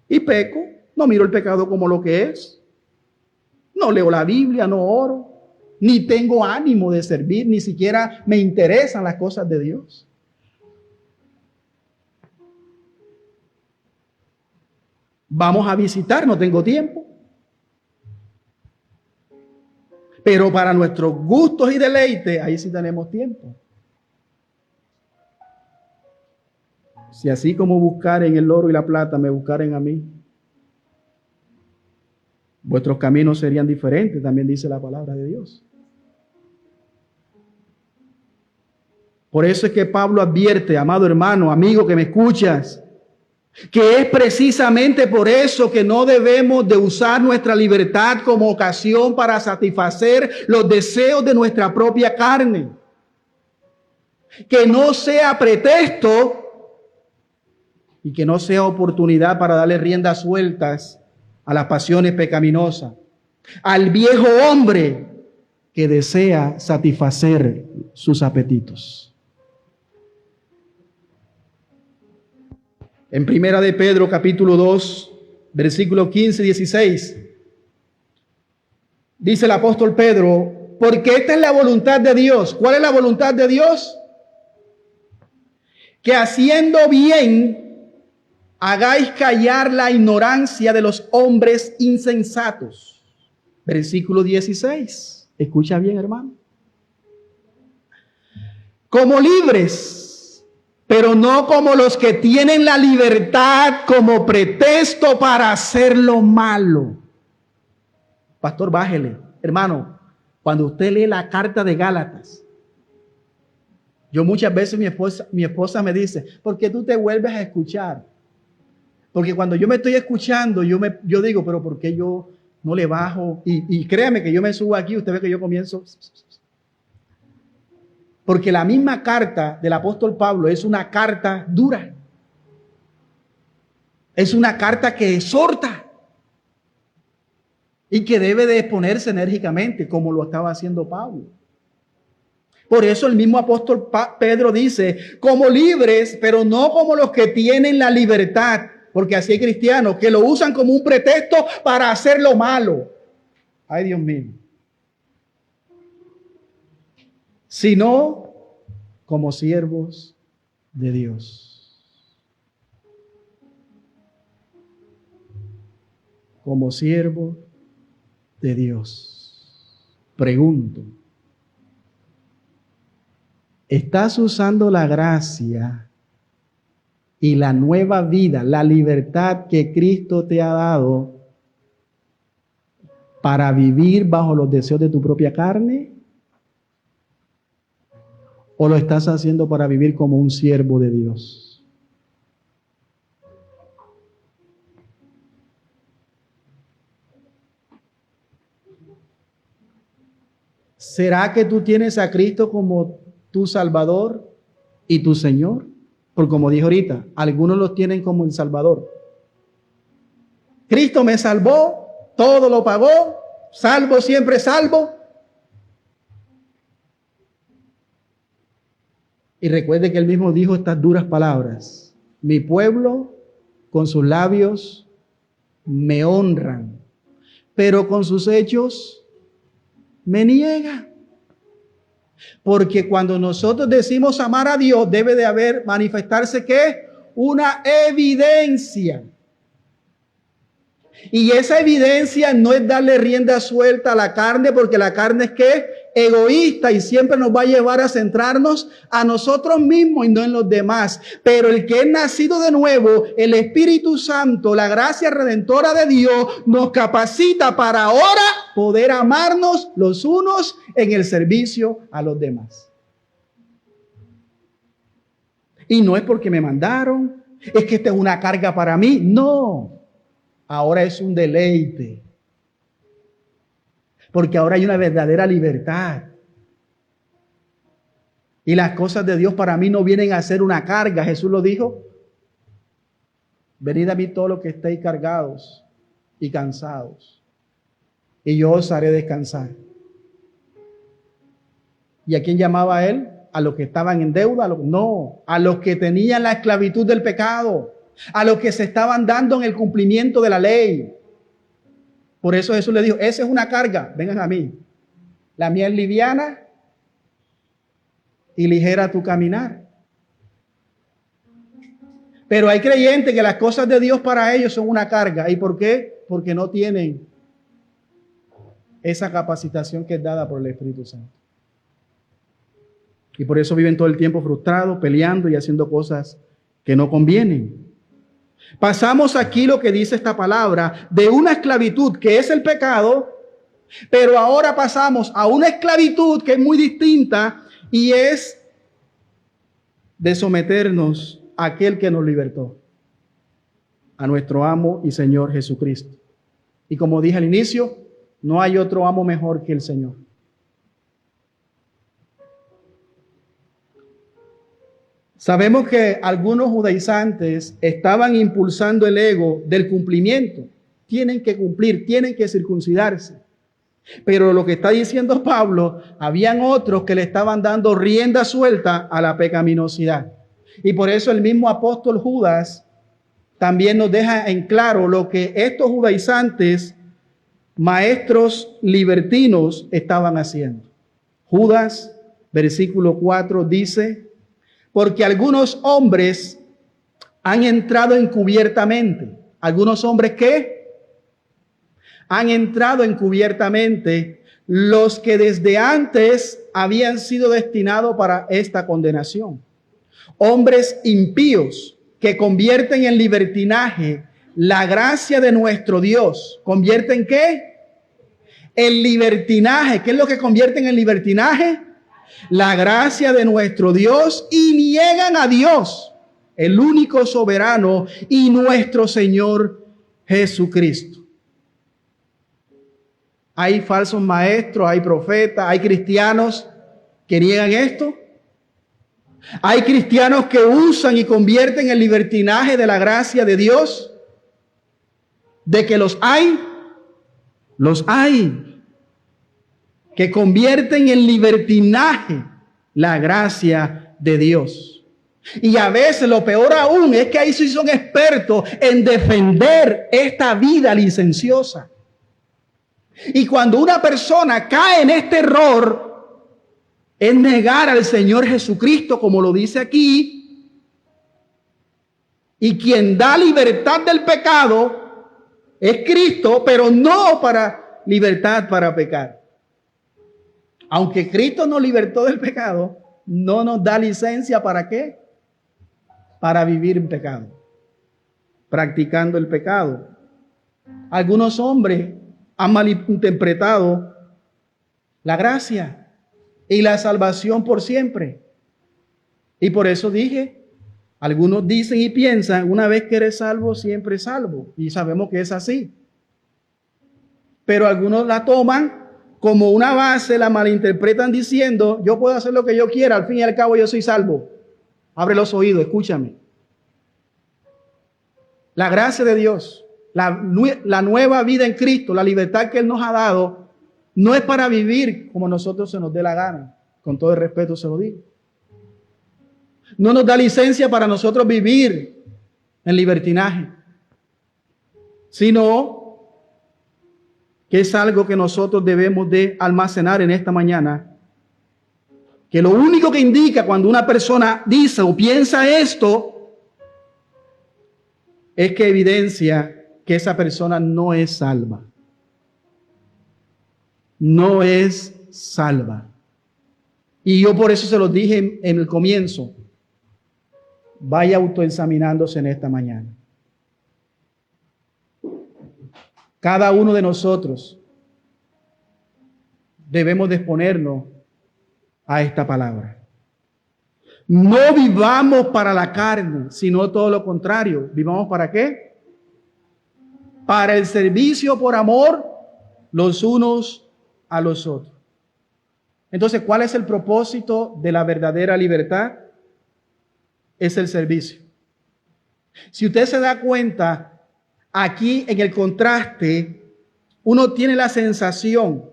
y peco, no miro el pecado como lo que es. No leo la Biblia, no oro, ni tengo ánimo de servir, ni siquiera me interesan las cosas de Dios. Vamos a visitar, no tengo tiempo. Pero para nuestros gustos y deleites, ahí sí tenemos tiempo. Si así como buscaren el oro y la plata me buscaren a mí, vuestros caminos serían diferentes, también dice la palabra de Dios. Por eso es que Pablo advierte, amado hermano, amigo que me escuchas, que es precisamente por eso que no debemos de usar nuestra libertad como ocasión para satisfacer los deseos de nuestra propia carne. Que no sea pretexto y que no sea oportunidad para darle riendas sueltas a las pasiones pecaminosas, al viejo hombre que desea satisfacer sus apetitos. En Primera de Pedro, capítulo 2, versículo 15 y 16, dice el apóstol Pedro, porque esta es la voluntad de Dios. ¿Cuál es la voluntad de Dios? Que haciendo bien hagáis callar la ignorancia de los hombres insensatos. Versículo 16. Escucha bien, hermano. Como libres, pero no como los que tienen la libertad como pretexto para hacer lo malo. Pastor, bájele. Hermano, cuando usted lee la carta de Gálatas, yo muchas veces mi esposa me dice, ¿por qué tú te vuelves a escuchar? Porque cuando yo me estoy escuchando, yo digo, pero ¿por qué yo no le bajo? Y créame que yo me subo aquí, usted ve que yo comienzo. Porque la misma carta del apóstol Pablo es una carta dura. Es una carta que exhorta y que debe de exponerse enérgicamente, como lo estaba haciendo Pablo. Por eso el mismo apóstol Pedro dice, como libres, pero no como los que tienen la libertad. Porque así hay cristianos que lo usan como un pretexto para hacer lo malo. Ay, Dios mío. Sino como siervos de Dios. Como siervo de Dios. Pregunto, ¿estás usando la gracia y la nueva vida, la libertad que Cristo te ha dado para vivir bajo los deseos de tu propia carne? ¿O lo estás haciendo para vivir como un siervo de Dios? ¿Será que tú tienes a Cristo como tu Salvador y tu Señor? Porque como dije ahorita, algunos los tienen como el Salvador. Cristo me salvó, todo lo pagó, salvo siempre salvo. Y recuerde que él mismo dijo estas duras palabras: mi pueblo con sus labios me honran, pero con sus hechos me niegan. Porque cuando nosotros decimos amar a Dios, debe de haber manifestarse ¿qué? Una evidencia. Y esa evidencia no es darle rienda suelta a la carne, porque la carne es ¿qué? Egoísta, y siempre nos va a llevar a centrarnos a nosotros mismos y no en los demás. Pero el que es nacido de nuevo, el Espíritu Santo, la gracia redentora de Dios, nos capacita para ahora poder amarnos los unos en el servicio a los demás. Y no es porque me mandaron, es que esta es una carga para mí. No. Ahora es un deleite, porque ahora hay una verdadera libertad. Y las cosas de Dios para mí no vienen a ser una carga. Jesús lo dijo: venid a mí todos los que estéis cargados y cansados, y yo os haré descansar. ¿Y a quién llamaba a él? ¿A los que estaban en deuda? No, a los que tenían la esclavitud del pecado, a los que se estaban dando en el cumplimiento de la ley. Por eso Jesús le dijo: esa es una carga, vengan a mí. La mía es liviana y ligera tu caminar. Pero hay creyentes que las cosas de Dios para ellos son una carga. ¿Y por qué? Porque no tienen esa capacitación que es dada por el Espíritu Santo. Y por eso viven todo el tiempo frustrados, peleando y haciendo cosas que no convienen. Pasamos aquí lo que dice esta palabra, de una esclavitud que es el pecado, pero ahora pasamos a una esclavitud que es muy distinta, y es de someternos a aquel que nos libertó, a nuestro amo y Señor Jesucristo. Y como dije al inicio, no hay otro amo mejor que el Señor. Sabemos que algunos judaizantes estaban impulsando el ego del cumplimiento. Tienen que cumplir, tienen que circuncidarse. Pero lo que está diciendo Pablo, habían otros que le estaban dando rienda suelta a la pecaminosidad. Y por eso el mismo apóstol Judas también nos deja en claro lo que estos judaizantes, maestros libertinos, estaban haciendo. Judas, versículo 4, dice: porque algunos hombres han entrado encubiertamente. ¿Algunos hombres qué? Han entrado encubiertamente, los que desde antes habían sido destinados para esta condenación. Hombres impíos que convierten en libertinaje la gracia de nuestro Dios. ¿Convierten qué? En libertinaje. ¿Qué es lo que convierten en libertinaje? La gracia de nuestro Dios, y niegan a Dios, el único soberano, y nuestro Señor Jesucristo. Hay falsos maestros, hay profetas, hay cristianos que niegan esto. Hay cristianos que usan y convierten en libertinaje de la gracia de Dios. De que los hay, que convierten en libertinaje la gracia de Dios. Y a veces lo peor aún es que ahí sí son expertos en defender esta vida licenciosa. Y cuando una persona cae en este error, es negar al Señor Jesucristo, como lo dice aquí. Y quien da libertad del pecado es Cristo, pero no para libertad para pecar. Aunque Cristo nos libertó del pecado, no nos da licencia ¿para qué? Para vivir en pecado, practicando el pecado. Algunos hombres han malinterpretado la gracia y la salvación por siempre. Y por eso dije, algunos dicen y piensan, una vez que eres salvo, siempre salvo. Y sabemos que es así. Pero algunos la toman como una base, la malinterpretan diciendo: yo puedo hacer lo que yo quiera, al fin y al cabo yo soy salvo. Abre los oídos, escúchame. La gracia de Dios, la nueva vida en Cristo, la libertad que Él nos ha dado, no es para vivir como nosotros se nos dé la gana. Con todo el respeto se lo digo. No nos da licencia para nosotros vivir en libertinaje, sino que es algo que nosotros debemos de almacenar en esta mañana. Que lo único que indica cuando una persona dice o piensa esto es que evidencia que esa persona no es salva. No es salva. Y yo por eso se los dije en el comienzo. Vaya autoexaminándose en esta mañana. Cada uno de nosotros debemos de exponernos a esta palabra. No vivamos para la carne, sino todo lo contrario. ¿Vivamos para qué? Para el servicio por amor los unos a los otros. Entonces, ¿cuál es el propósito de la verdadera libertad? Es el servicio. Si usted se da cuenta, aquí en el contraste, uno tiene la sensación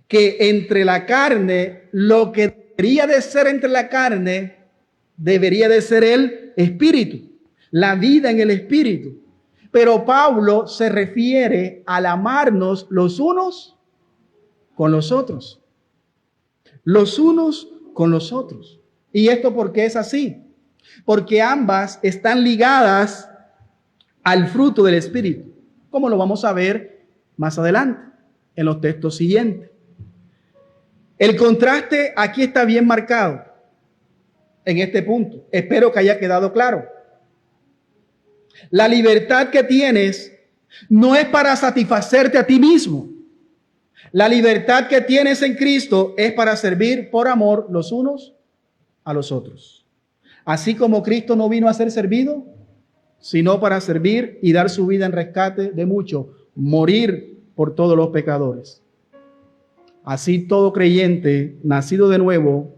que entre la carne, lo que debería de ser entre la carne, debería de ser el espíritu, la vida en el espíritu. Pero Pablo se refiere al amarnos los unos con los otros. Los unos con los otros. ¿Y esto por qué es así? Porque ambas están ligadas al fruto del Espíritu, como lo vamos a ver más adelante en los textos siguientes. El contraste aquí está bien marcado en este punto. Espero que haya quedado claro. La libertad que tienes no es para satisfacerte a ti mismo. La libertad que tienes en Cristo es para servir por amor los unos a los otros. Así como Cristo no vino a ser servido, sino para servir y dar su vida en rescate de muchos, morir por todos los pecadores. Así todo creyente, nacido de nuevo,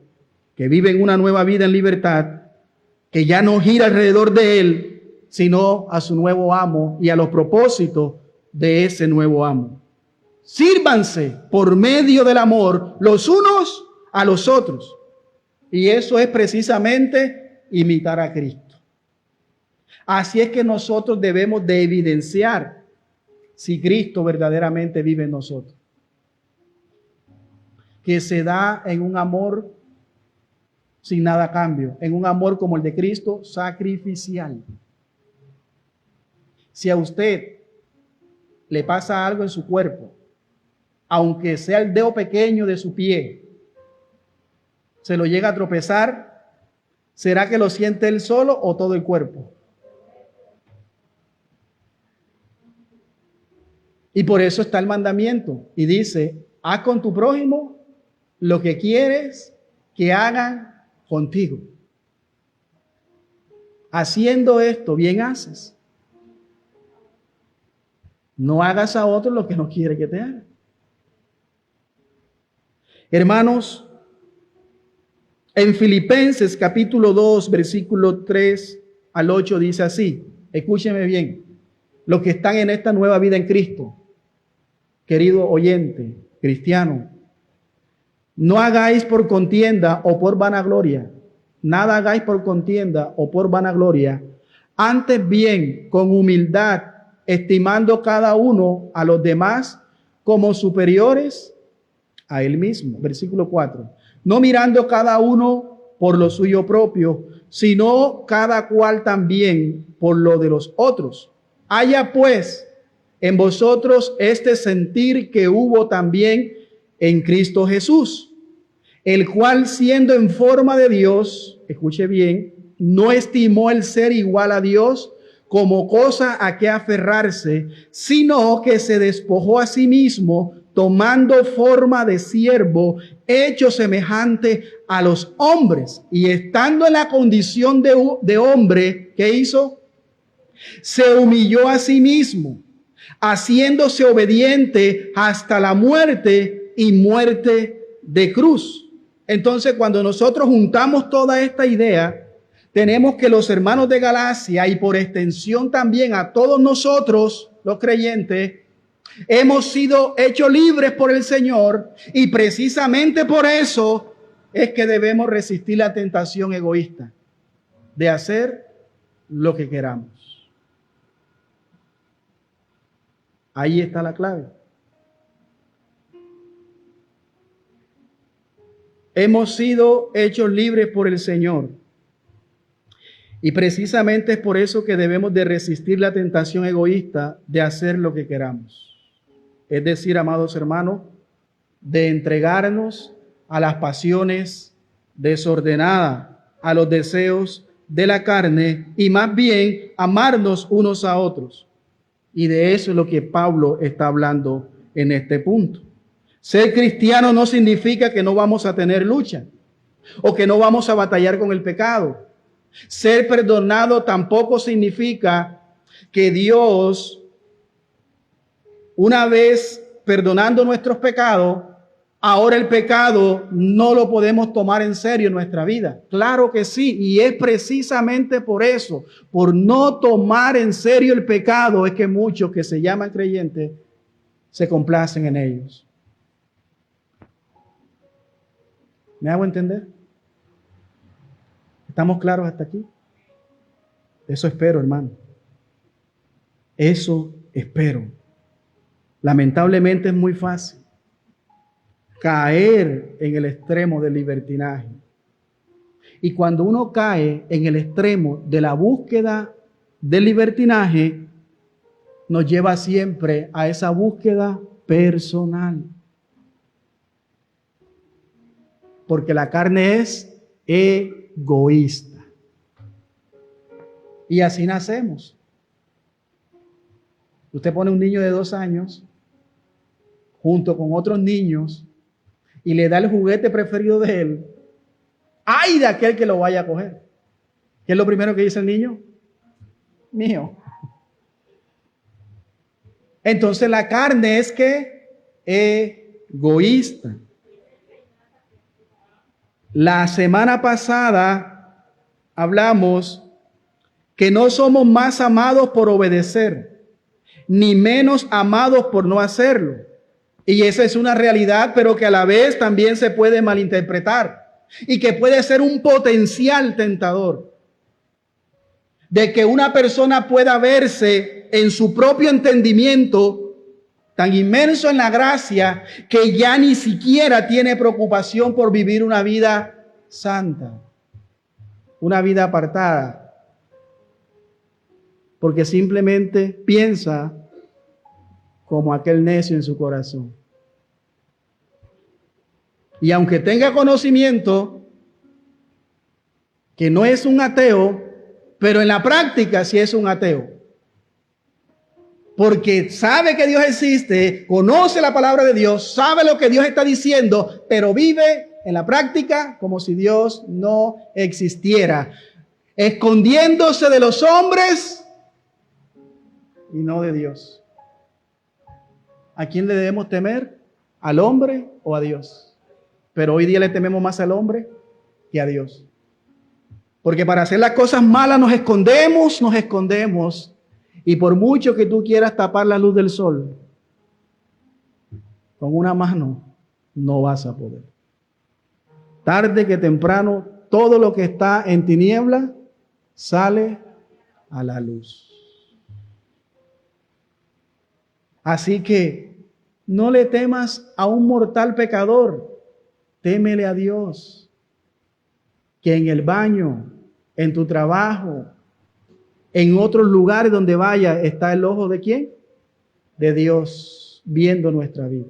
que vive en una nueva vida en libertad, que ya no gira alrededor de él, sino a su nuevo amo y a los propósitos de ese nuevo amo. Sírvanse por medio del amor los unos a los otros. Y eso es precisamente imitar a Cristo. Así es que nosotros debemos de evidenciar si Cristo verdaderamente vive en nosotros. Que se da en un amor sin nada a cambio, en un amor como el de Cristo, sacrificial. Si a usted le pasa algo en su cuerpo, aunque sea el dedo pequeño de su pie, se lo llega a tropezar, ¿será que lo siente él solo o todo el cuerpo? Y por eso está el mandamiento y dice, haz con tu prójimo lo que quieres que hagan contigo. Haciendo esto, bien haces. No hagas a otro lo que no quiere que te haga. Hermanos, en Filipenses capítulo 2, versículo 3 al 8 dice así, escúcheme bien, los que están en esta nueva vida en Cristo, querido oyente, cristiano, no hagáis por contienda o por vanagloria, nada hagáis por contienda o por vanagloria, antes bien con humildad, estimando cada uno a los demás como superiores a él mismo. Versículo 4. No mirando cada uno por lo suyo propio, sino cada cual también por lo de los otros. Haya pues en vosotros este sentir que hubo también en Cristo Jesús, el cual siendo en forma de Dios, escuche bien, no estimó el ser igual a Dios como cosa a que aferrarse, sino que se despojó a sí mismo, tomando forma de siervo, hecho semejante a los hombres, y estando en la condición de hombre, ¿qué hizo? Se humilló a sí mismo, haciéndose obediente hasta la muerte y muerte de cruz. Entonces, cuando nosotros juntamos toda esta idea, tenemos que los hermanos de Galacia y por extensión también a todos nosotros, los creyentes, hemos sido hechos libres por el Señor y precisamente por eso es que debemos resistir la tentación egoísta. de hacer lo que queramos. Ahí está la clave. Hemos sido hechos libres por el Señor. Y precisamente es por eso que debemos de resistir la tentación egoísta de hacer lo que queramos. Es decir, amados hermanos, de entregarnos a las pasiones desordenadas, a los deseos de la carne y más bien amarnos unos a otros. Y de eso es lo que Pablo está hablando en este punto. Ser cristiano no significa que no vamos a tener lucha o que no vamos a batallar con el pecado. Ser perdonado tampoco significa que Dios, una vez perdonando nuestros pecados, ahora el pecado no lo podemos tomar en serio en nuestra vida. Claro que sí, y es precisamente por eso, por no tomar en serio el pecado, es que muchos que se llaman creyentes se complacen en ellos. ¿Me hago entender? ¿Estamos claros hasta aquí? Eso espero, hermano. Eso espero. Lamentablemente es muy fácil caer en el extremo del libertinaje. Y cuando uno cae en el extremo de la búsqueda del libertinaje, nos lleva siempre a esa búsqueda personal. Porque la carne es egoísta. Y así nacemos. Usted pone un niño de 2 años junto con otros niños y le da el juguete preferido de él. ¡Ay de aquel que lo vaya a coger! ¿Qué es lo primero que dice el niño? Mío. Entonces la carne es que egoísta. La semana pasada hablamos que no somos más amados por obedecer, ni menos amados por no hacerlo. Y esa es una realidad, pero que a la vez también se puede malinterpretar y que puede ser un potencial tentador de que una persona pueda verse en su propio entendimiento tan inmerso en la gracia que ya ni siquiera tiene preocupación por vivir una vida santa, una vida apartada, porque simplemente piensa como aquel necio en su corazón. Y aunque tenga conocimiento que no es un ateo, pero en la práctica sí es un ateo. Porque sabe que Dios existe, conoce la palabra de Dios, sabe lo que Dios está diciendo, pero vive en la práctica como si Dios no existiera, escondiéndose de los hombres y no de Dios. ¿A quién le debemos temer? ¿Al hombre o a Dios? Pero hoy día le tememos más al hombre que a Dios. Porque para hacer las cosas malas nos escondemos. Y por mucho que tú quieras tapar la luz del sol, con una mano no vas a poder. Tarde que temprano, todo lo que está en tiniebla sale a la luz. Así que no le temas a un mortal pecador, témele a Dios, que en el baño, en tu trabajo, en otros lugares donde vaya, está el ojo ¿de quién? De Dios, viendo nuestra vida.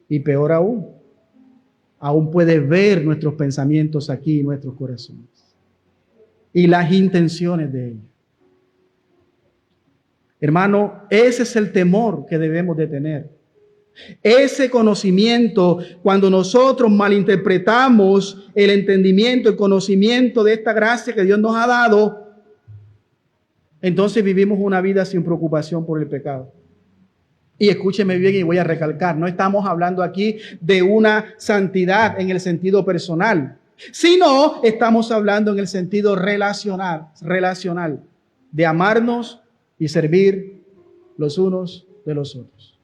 Y peor aún puede ver nuestros pensamientos aquí, nuestros corazones, y las intenciones de ellos. Hermano, ese es el temor que debemos de tener. Ese conocimiento, cuando nosotros malinterpretamos el entendimiento, el conocimiento de esta gracia que Dios nos ha dado, entonces vivimos una vida sin preocupación por el pecado. Y escúcheme bien y voy a recalcar, no estamos hablando aquí de una santidad en el sentido personal, sino estamos hablando en el sentido relacional, de amarnos y servir los unos de los otros.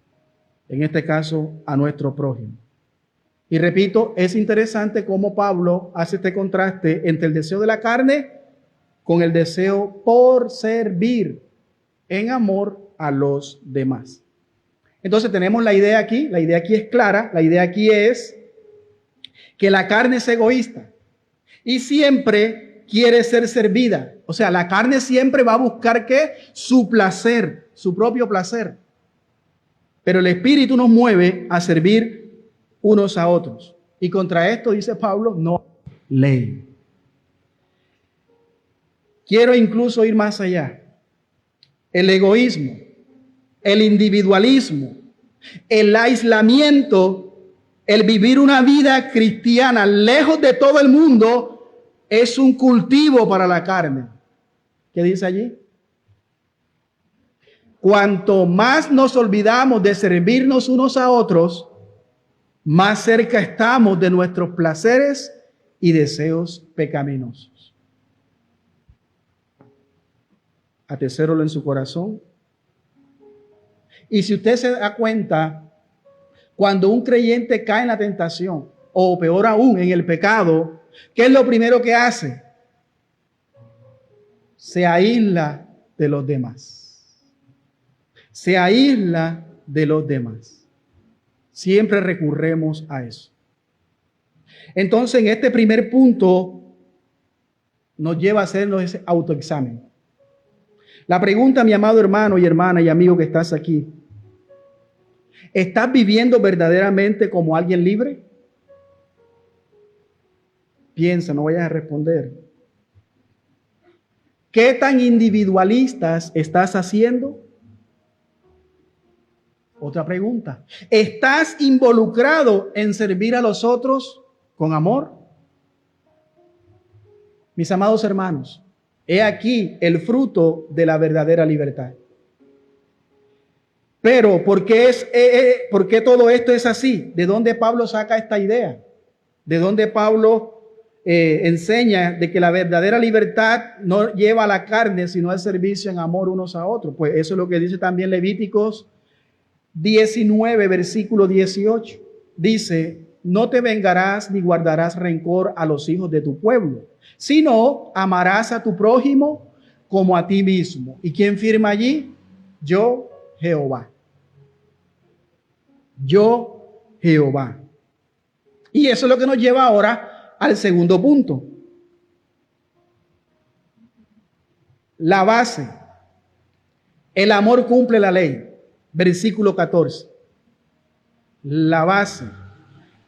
En este caso, a nuestro prójimo. Y repito, es interesante cómo Pablo hace este contraste entre el deseo de la carne con el deseo por servir en amor a los demás. Entonces tenemos la idea aquí es clara, la idea aquí es que la carne es egoísta y siempre quiere ser servida. O sea, la carne siempre va a buscar ¿qué? Su placer, su propio placer. Pero el Espíritu nos mueve a servir unos a otros. Y contra esto, dice Pablo, no ley. Quiero incluso ir más allá. El egoísmo, el individualismo, el aislamiento, el vivir una vida cristiana lejos de todo el mundo es un cultivo para la carne. ¿Qué dice allí? Cuanto más nos olvidamos de servirnos unos a otros, más cerca estamos de nuestros placeres y deseos pecaminosos. Atesórelo en su corazón. Y si usted se da cuenta, cuando un creyente cae en la tentación, o peor aún, en el pecado, ¿qué es lo primero que hace? Se aísla de los demás. Se aísla de los demás. Siempre recurremos a eso. Entonces, en este primer punto, nos lleva a hacernos ese autoexamen. La pregunta, mi amado hermano y hermana y amigo que estás aquí, ¿estás viviendo verdaderamente como alguien libre? Piensa, no vayas a responder. ¿Qué tan individualistas estás haciendo? Otra pregunta. ¿Estás involucrado en servir a los otros con amor? Mis amados hermanos, he aquí el fruto de la verdadera libertad. Pero, ¿por qué todo esto es así? ¿De dónde Pablo saca esta idea? ¿De dónde Pablo enseña de que la verdadera libertad no lleva a la carne, sino al servicio en amor unos a otros? Pues eso es lo que dice también Levíticos 19, versículo 18. Dice, no te vengarás ni guardarás rencor a los hijos de tu pueblo, sino amarás a tu prójimo como a ti mismo. ¿Y quién firma allí? Yo, Jehová. Yo, Jehová. Y eso es lo que nos lleva ahora al segundo punto. La base. El amor cumple la ley. Versículo 14. La base.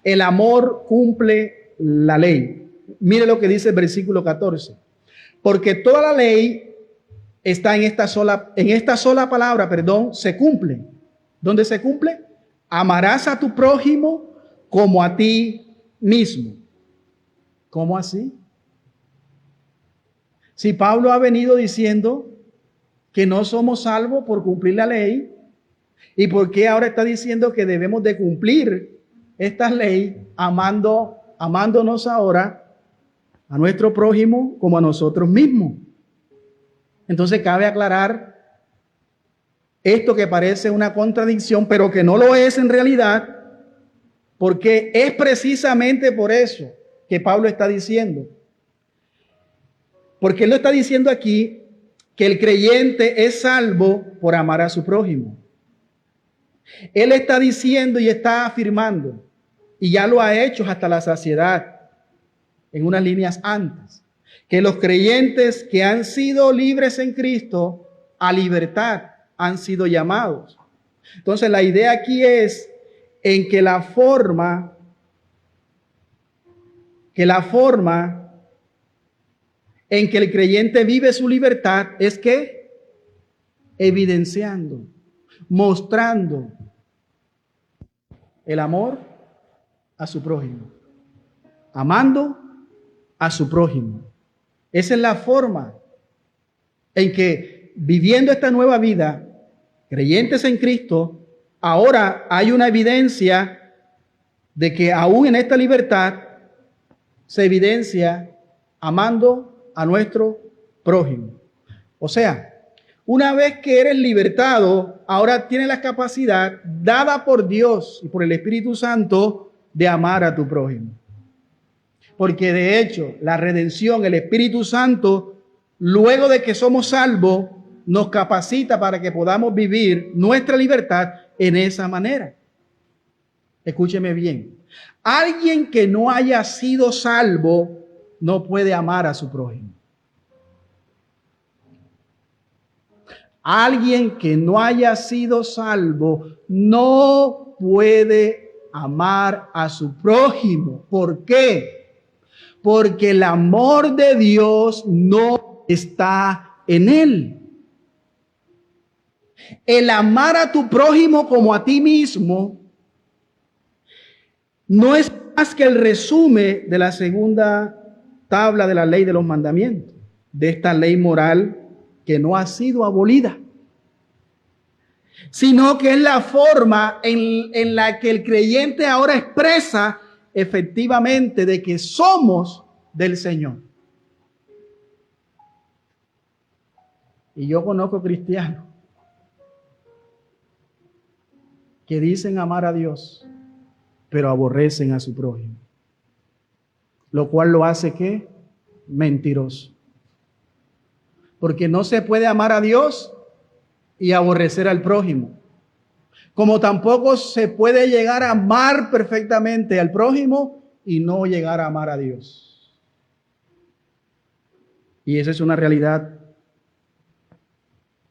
El amor cumple la ley. Mire lo que dice el versículo 14. Porque toda la ley está en esta sola palabra, se cumple. ¿Dónde se cumple? Amarás a tu prójimo como a ti mismo. ¿Cómo así? Si Pablo ha venido diciendo que no somos salvos por cumplir la ley, ¿y por qué ahora está diciendo que debemos de cumplir esta ley amándonos ahora a nuestro prójimo como a nosotros mismos? Entonces cabe aclarar esto que parece una contradicción, pero que no lo es en realidad, porque es precisamente por eso que Pablo está diciendo. Porque él lo está diciendo aquí, que el creyente es salvo por amar a su prójimo. Él está diciendo y está afirmando, y ya lo ha hecho hasta la saciedad, en unas líneas antes, que los creyentes que han sido libres en Cristo, a libertad han sido llamados. Entonces la idea aquí es en que la forma en que el creyente vive su libertad es que evidenciando, mostrando el amor a su prójimo, amando a su prójimo. Esa es la forma en que, viviendo esta nueva vida, creyentes en Cristo, ahora hay una evidencia de que aún en esta libertad se evidencia amando a nuestro prójimo. O sea, una vez que eres libertado, ahora tienes la capacidad dada por Dios y por el Espíritu Santo de amar a tu prójimo. Porque de hecho, la redención, el Espíritu Santo, luego de que somos salvos, nos capacita para que podamos vivir nuestra libertad en esa manera. Escúcheme bien. Alguien que no haya sido salvo no puede amar a su prójimo. Alguien que no haya sido salvo no puede amar a su prójimo. ¿Por qué? Porque el amor de Dios no está en él. El amar a tu prójimo como a ti mismo no es más que el resumen de la segunda tabla de la ley de los mandamientos, de esta ley moral que no ha sido abolida, sino que es la forma en la que el creyente ahora expresa efectivamente de que somos del Señor. Y yo conozco cristianos que dicen amar a Dios, pero aborrecen a su prójimo, lo cual lo hace ¿qué? Mentiroso. Porque no se puede amar a Dios y aborrecer al prójimo, como tampoco se puede llegar a amar perfectamente al prójimo y no llegar a amar a Dios. Y esa es una realidad.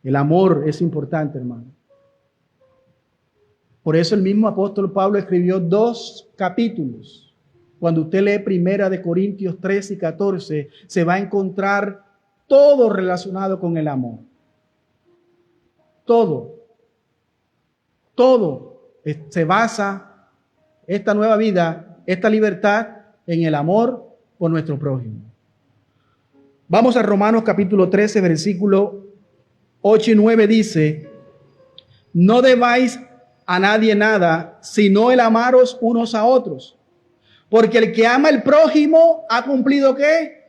El amor es importante, hermano. Por eso el mismo apóstol Pablo escribió 2 capítulos. Cuando usted lee Primera de Corintios 13 y 14, se va a encontrar todo relacionado con el amor. Todo se basa esta nueva vida, esta libertad en el amor por nuestro prójimo. Vamos a Romanos capítulo 13, versículo 8 y 9 dice: no debáis a nadie nada, sino el amaros unos a otros. Porque el que ama al prójimo ha cumplido ¿qué?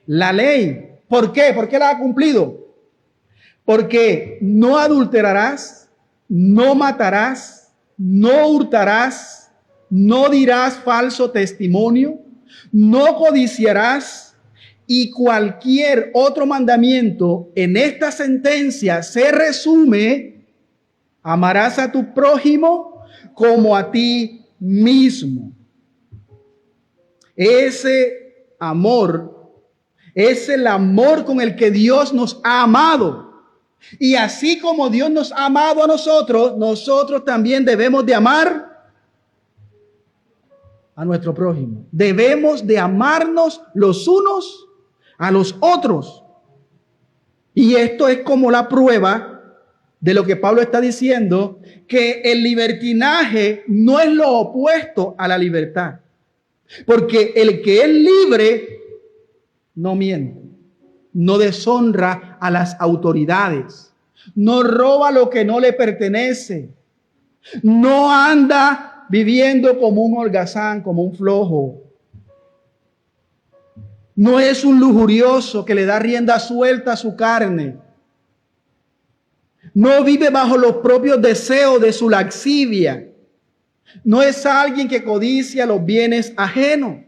La ley. ¿Por qué? ¿Por qué la ha cumplido? Porque no adulterarás, no matarás, no hurtarás, no dirás falso testimonio, no codiciarás, y cualquier otro mandamiento en esta sentencia se resume: amarás a tu prójimo como a ti mismo. Ese amor es el amor con el que Dios nos ha amado. Y así como Dios nos ha amado a nosotros, nosotros también debemos de amar a nuestro prójimo. Debemos de amarnos los unos a los otros. Y esto es como la prueba de lo que Pablo está diciendo, que el libertinaje no es lo opuesto a la libertad. Porque el que es libre no miente, no deshonra a las autoridades, no roba lo que no le pertenece, no anda viviendo como un holgazán, como un flojo. No es un lujurioso que le da rienda suelta a su carne. No vive bajo los propios deseos de su lascivia. No es alguien que codicia los bienes ajenos.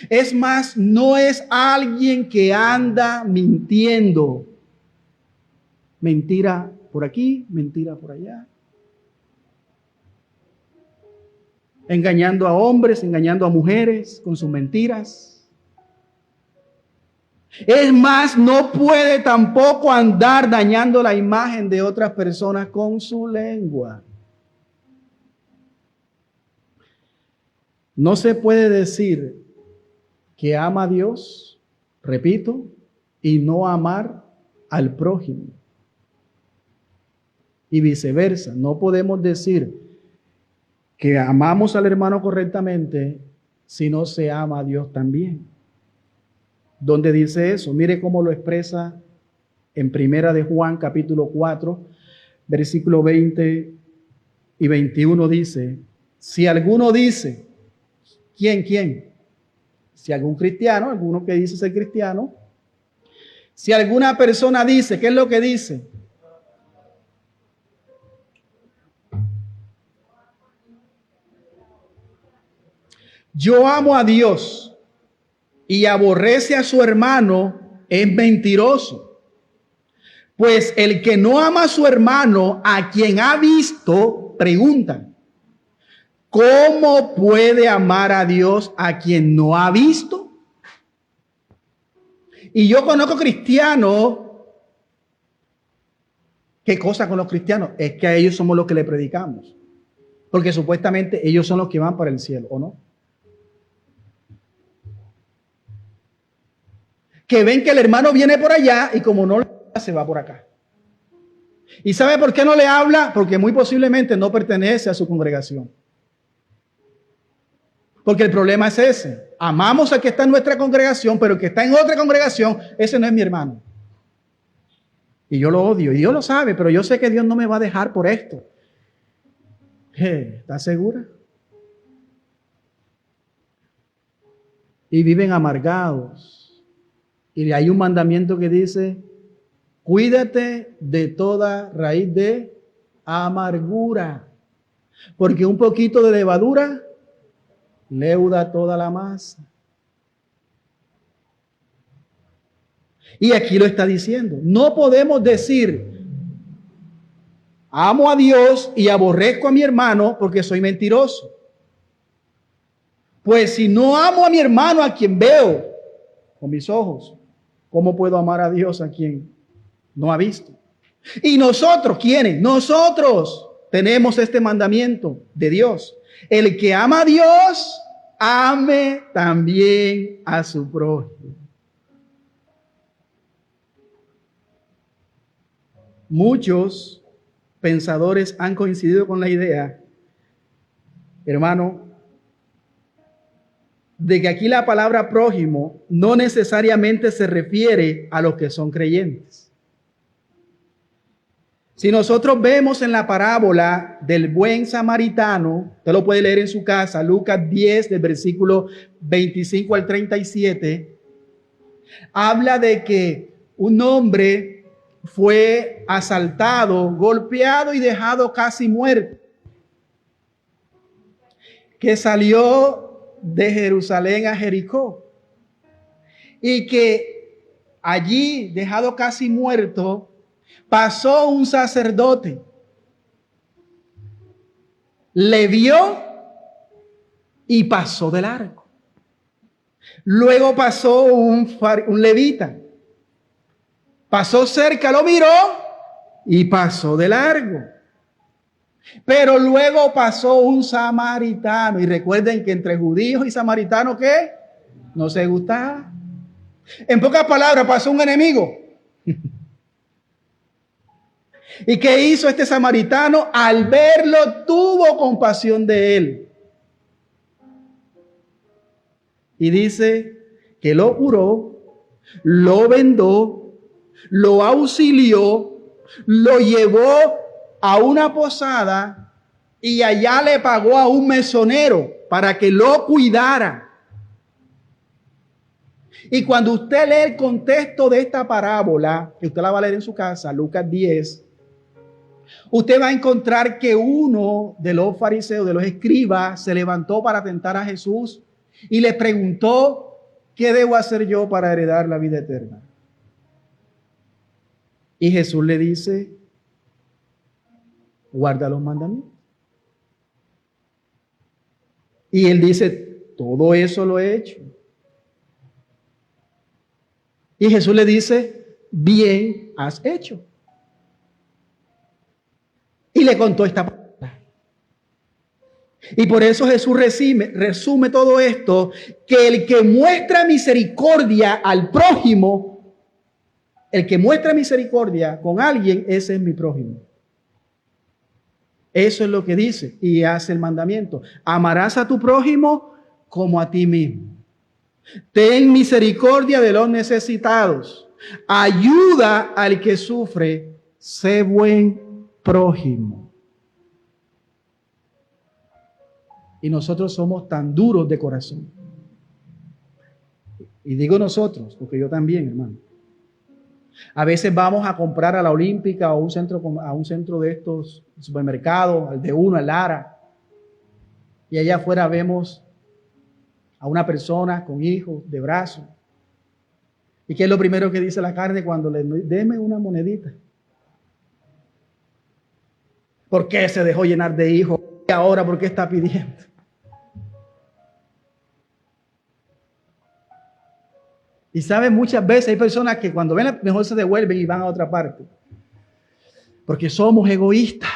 Es más, no es alguien que anda mintiendo. Mentira por aquí, mentira por allá. Engañando a hombres, engañando a mujeres con sus mentiras. Es más, no puede tampoco andar dañando la imagen de otras personas con su lengua. No se puede decir que ama a Dios, repito, y no amar al prójimo. Y viceversa, no podemos decir que amamos al hermano correctamente si no se ama a Dios también. ¿Dónde dice eso? Mire cómo lo expresa en Primera de Juan, capítulo 4, versículo 20 y 21 dice: si alguno dice, ¿quién? Si algún cristiano, alguno que dice ser cristiano, si alguna persona dice, ¿qué es lo que dice? yo amo a Dios y aborrece a su hermano, es mentiroso. Pues el que no ama a su hermano, a quien ha visto, pregunta, ¿cómo puede amar a Dios a quien no ha visto? Y yo conozco cristianos. ¿Qué cosa con los cristianos? Es que a ellos somos los que le predicamos. Porque supuestamente ellos son los que van para el cielo, ¿o no? Que ven que el hermano viene por allá y como no le habla, se va por acá. ¿Y sabe por qué no le habla? Porque muy posiblemente no pertenece a su congregación. Porque el problema es ese. Amamos al que está en nuestra congregación, pero el que está en otra congregación, ese no es mi hermano. Y yo lo odio, y Dios lo sabe, pero yo sé que Dios no me va a dejar por esto. ¿Estás segura? Y viven amargados. Y hay un mandamiento que dice, cuídate de toda raíz de amargura, porque un poquito de levadura leuda toda la masa. Y aquí lo está diciendo. No podemos decir, amo a Dios y aborrezco a mi hermano porque soy mentiroso. Pues si no amo a mi hermano a quien veo con mis ojos, ¿cómo puedo amar a Dios a quien no ha visto? Y nosotros, ¿quiénes? Nosotros tenemos este mandamiento de Dios. El que ama a Dios, ame también a su prójimo. Muchos pensadores han coincidido con la idea, hermano, de que aquí la palabra prójimo no necesariamente se refiere a los que son creyentes. Si nosotros vemos en la parábola del buen samaritano, usted lo puede leer en su casa, Lucas 10, del versículo 25 al 37, habla de que un hombre fue asaltado, golpeado y dejado casi muerto, que salió de Jerusalén a Jericó y que allí, dejado casi muerto, pasó un sacerdote, le vio y pasó de largo. Luego pasó un levita, pasó cerca, lo miró y pasó de largo. Pero luego pasó un samaritano. Y recuerden que entre judíos y samaritanos, ¿qué? No se gustaba. En pocas palabras, pasó un enemigo. ¿Y qué hizo este samaritano? Al verlo, tuvo compasión de él. Y dice que lo curó, lo vendó, lo auxilió, lo llevó a una posada y allá le pagó a un mesonero para que lo cuidara. Y cuando usted lee el contexto de esta parábola, que usted la va a leer en su casa, Lucas 10, usted va a encontrar que uno de los fariseos, de los escribas, se levantó para tentar a Jesús y le preguntó, ¿qué debo hacer yo para heredar la vida eterna? Y Jesús le dice, guarda los mandamientos. Y él dice, todo eso lo he hecho. Y Jesús le dice, bien has hecho. Y le contó esta palabra. Y por eso Jesús resume todo esto, que el que muestra misericordia al prójimo, el que muestra misericordia con alguien, ese es mi prójimo. Eso es lo que dice y hace el mandamiento. Amarás a tu prójimo como a ti mismo. Ten misericordia de los necesitados. Ayuda al que sufre. Sé buen prójimo. Y nosotros somos tan duros de corazón. Y digo nosotros, porque yo también, hermano. A veces vamos a comprar a la Olímpica o a un centro de estos supermercados, al de Uno, al Lara. Y allá afuera vemos a una persona con hijos de brazos. ¿Y qué es lo primero que dice la carne cuando le deme una monedita? ¿Por qué se dejó llenar de hijos? ¿Y ahora por qué está pidiendo? Y saben, muchas veces hay personas que cuando ven mejor se devuelven y van a otra parte. Porque somos egoístas.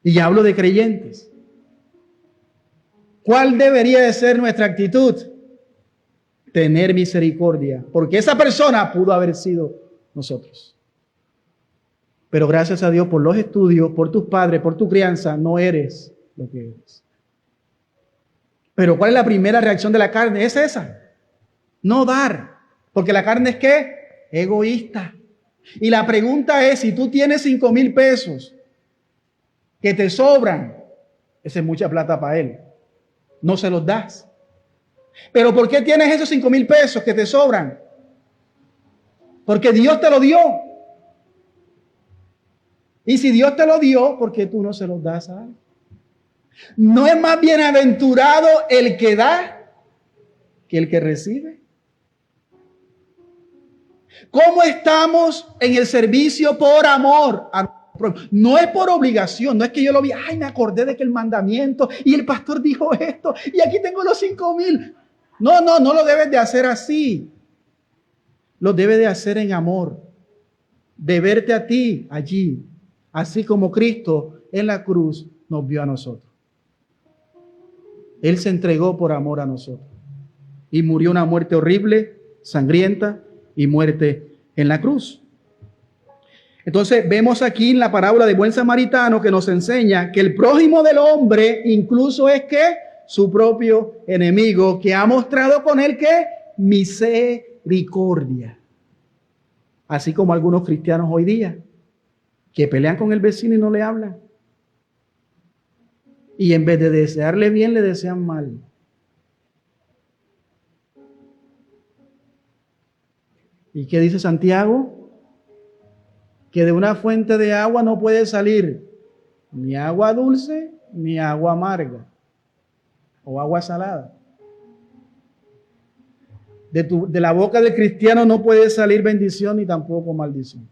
Y hablo de creyentes. ¿Cuál debería de ser nuestra actitud? Tener misericordia. Porque esa persona pudo haber sido nosotros. Pero gracias a Dios por los estudios, por tus padres, por tu crianza, no eres lo que eres. Pero ¿cuál es la primera reacción de la carne? Es esa. No dar. Porque la carne es ¿qué? Egoísta. Y la pregunta es, si tú tienes 5,000 pesos que te sobran, esa es mucha plata para él. No se los das. Pero ¿por qué tienes esos 5,000 pesos que te sobran? Porque Dios te lo dio. Y si Dios te lo dio, ¿por qué tú no se los das a él? ¿No es más bienaventurado el que da que el que recibe? ¿Cómo estamos en el servicio por amor? No es por obligación, no es que yo lo vi, ay, me acordé de que el mandamiento y el pastor dijo esto y aquí tengo los 5,000. No lo debes de hacer así. Lo debes de hacer en amor, de verte a ti allí, así como Cristo en la cruz nos vio a nosotros. Él se entregó por amor a nosotros y murió una muerte horrible, sangrienta y muerte en la cruz. Entonces vemos aquí en la parábola de buen samaritano que nos enseña que el prójimo del hombre incluso es que su propio enemigo, que ha mostrado con él que misericordia. Así como algunos cristianos hoy día que pelean con el vecino y no le hablan. Y en vez de desearle bien, le desean mal. ¿Y qué dice Santiago? Que de una fuente de agua no puede salir ni agua dulce ni agua amarga o agua salada. De la boca del cristiano no puede salir bendición ni tampoco maldición.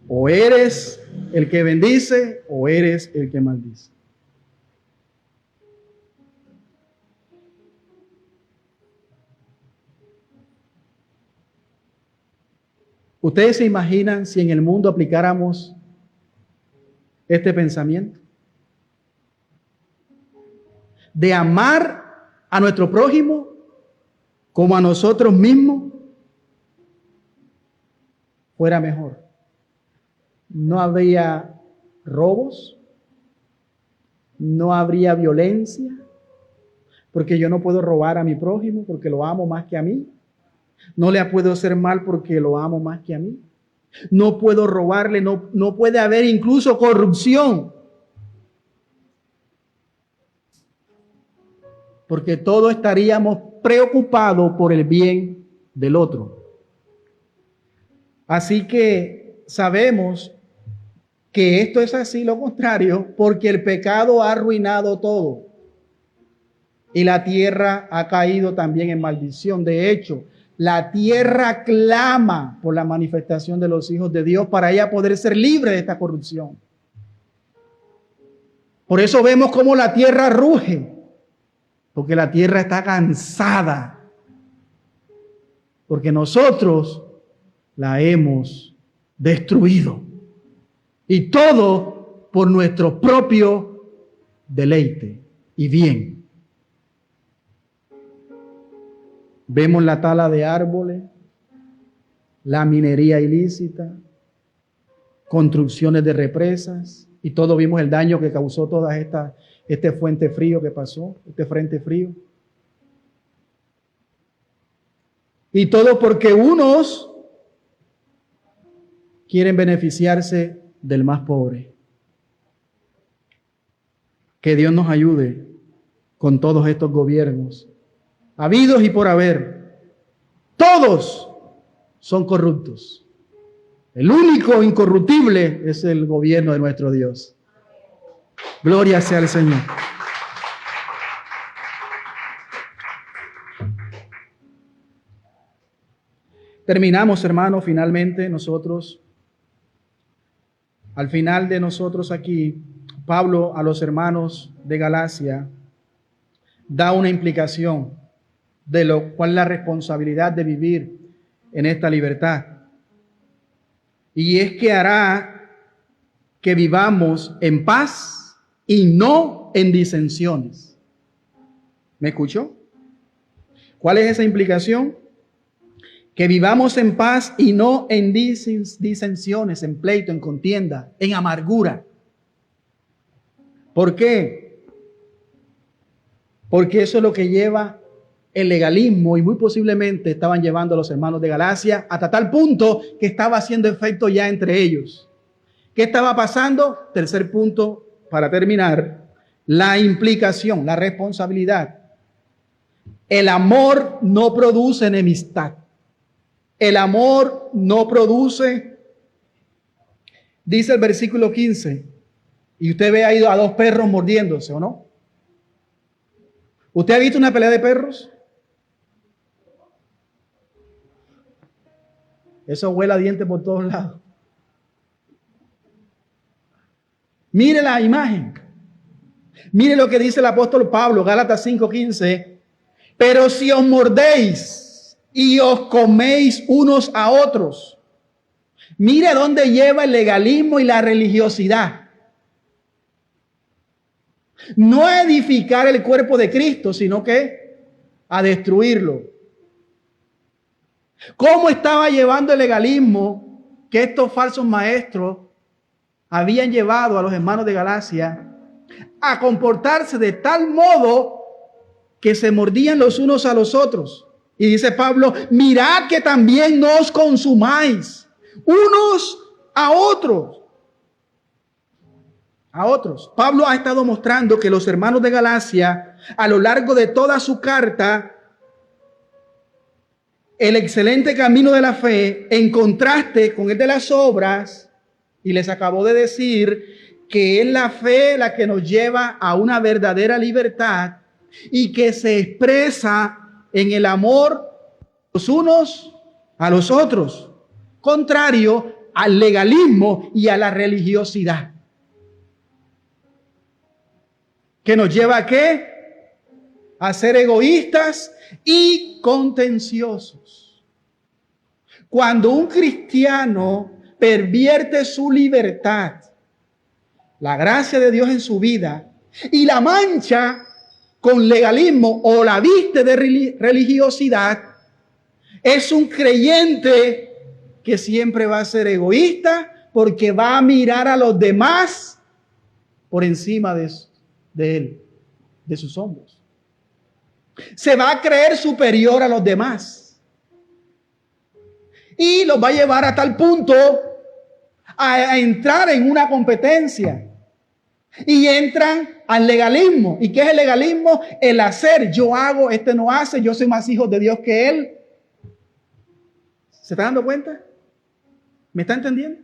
O eres el que bendice o eres el que maldice. ¿Ustedes se imaginan si en el mundo aplicáramos este pensamiento? De amar a nuestro prójimo como a nosotros mismos, fuera mejor. No habría robos, no habría violencia, porque yo no puedo robar a mi prójimo porque lo amo más que a mí. No le puedo hacer mal porque lo amo más que a mí. No puedo robarle, no puede haber incluso corrupción. Porque todos estaríamos preocupados por el bien del otro. Así que sabemos que esto es así, lo contrario, porque el pecado ha arruinado todo. Y la tierra ha caído también en maldición. De hecho, la tierra clama por la manifestación de los hijos de Dios para ella poder ser libre de esta corrupción. Por eso vemos cómo la tierra ruge, porque la tierra está cansada, porque nosotros la hemos destruido. Y todo por nuestro propio deleite y bien. Vemos la tala de árboles, la minería ilícita, construcciones de represas, y todos vimos el daño que causó toda este frente frío que pasó, este frente frío. Y todo porque unos quieren beneficiarse del más pobre. Que Dios nos ayude con todos estos gobiernos habidos y por haber. Todos son corruptos. El único incorruptible es el gobierno de nuestro Dios. Gloria sea al Señor. Terminamos, hermanos, finalmente nosotros, al final de nosotros aquí, Pablo a los hermanos de Galacia da una implicación de lo cual es la responsabilidad de vivir en esta libertad. Y es que hará que vivamos en paz y no en disensiones. ¿Me escuchó? ¿Cuál es esa implicación? Que vivamos en paz y no en disensiones, en pleito, en contienda, en amargura. ¿Por qué? Porque eso es lo que lleva el legalismo, y muy posiblemente estaban llevando a los hermanos de Galacia hasta tal punto que estaba haciendo efecto ya entre ellos. ¿Qué estaba pasando? Tercer punto para terminar: la implicación, la responsabilidad. El amor no produce enemistad. El amor no produce, dice el versículo 15, y usted ve ahí a dos perros mordiéndose, ¿o no? ¿Usted ha visto una pelea de perros? Eso huele a dientes por todos lados. Mire la imagen. Mire lo que dice el apóstol Pablo, Gálatas 5:15. Pero si os mordéis y os coméis unos a otros. Mire dónde lleva el legalismo y la religiosidad. No a edificar el cuerpo de Cristo, sino que a destruirlo. ¿Cómo estaba llevando el legalismo que estos falsos maestros habían llevado a los hermanos de Galacia a comportarse de tal modo que se mordían los unos a los otros? Y dice Pablo: mirad que también no os consumáis unos a otros. A otros. Pablo ha estado mostrando que los hermanos de Galacia, a lo largo de toda su carta, el excelente camino de la fe, en contraste con el de las obras, y les acabó de decir que es la fe la que nos lleva a una verdadera libertad y que se expresa en el amor los unos a los otros, contrario al legalismo y a la religiosidad. ¿Que nos lleva a qué? A ser egoístas y contenciosos. Cuando un cristiano pervierte su libertad, la gracia de Dios en su vida, y la mancha con legalismo o la viste de religiosidad, es un creyente que siempre va a ser egoísta, porque va a mirar a los demás por encima de él, de sus hombros. Se va a creer superior a los demás y los va a llevar a tal punto a entrar en una competencia, y entran al legalismo. ¿Y qué es el legalismo? El hacer. Yo hago, este no hace, yo soy más hijo de Dios que él. ¿Se está dando cuenta? ¿Me está entendiendo?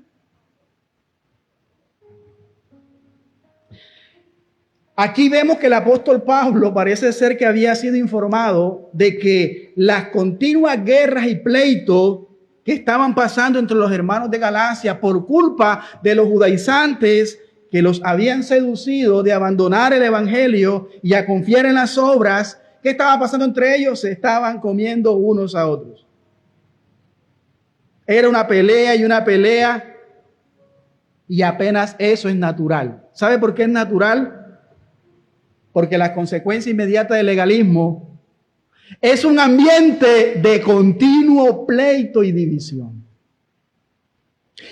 Aquí vemos que el apóstol Pablo parece ser que había sido informado de que las continuas guerras y pleitos que estaban pasando entre los hermanos de Galacia por culpa de los judaizantes que los habían seducido de abandonar el evangelio y a confiar en las obras, ¿qué estaba pasando entre ellos? Se estaban comiendo unos a otros. Era una pelea y una pelea, y apenas eso es natural. ¿Sabe por qué es natural? Porque la consecuencia inmediata del legalismo es un ambiente de continuo pleito y división.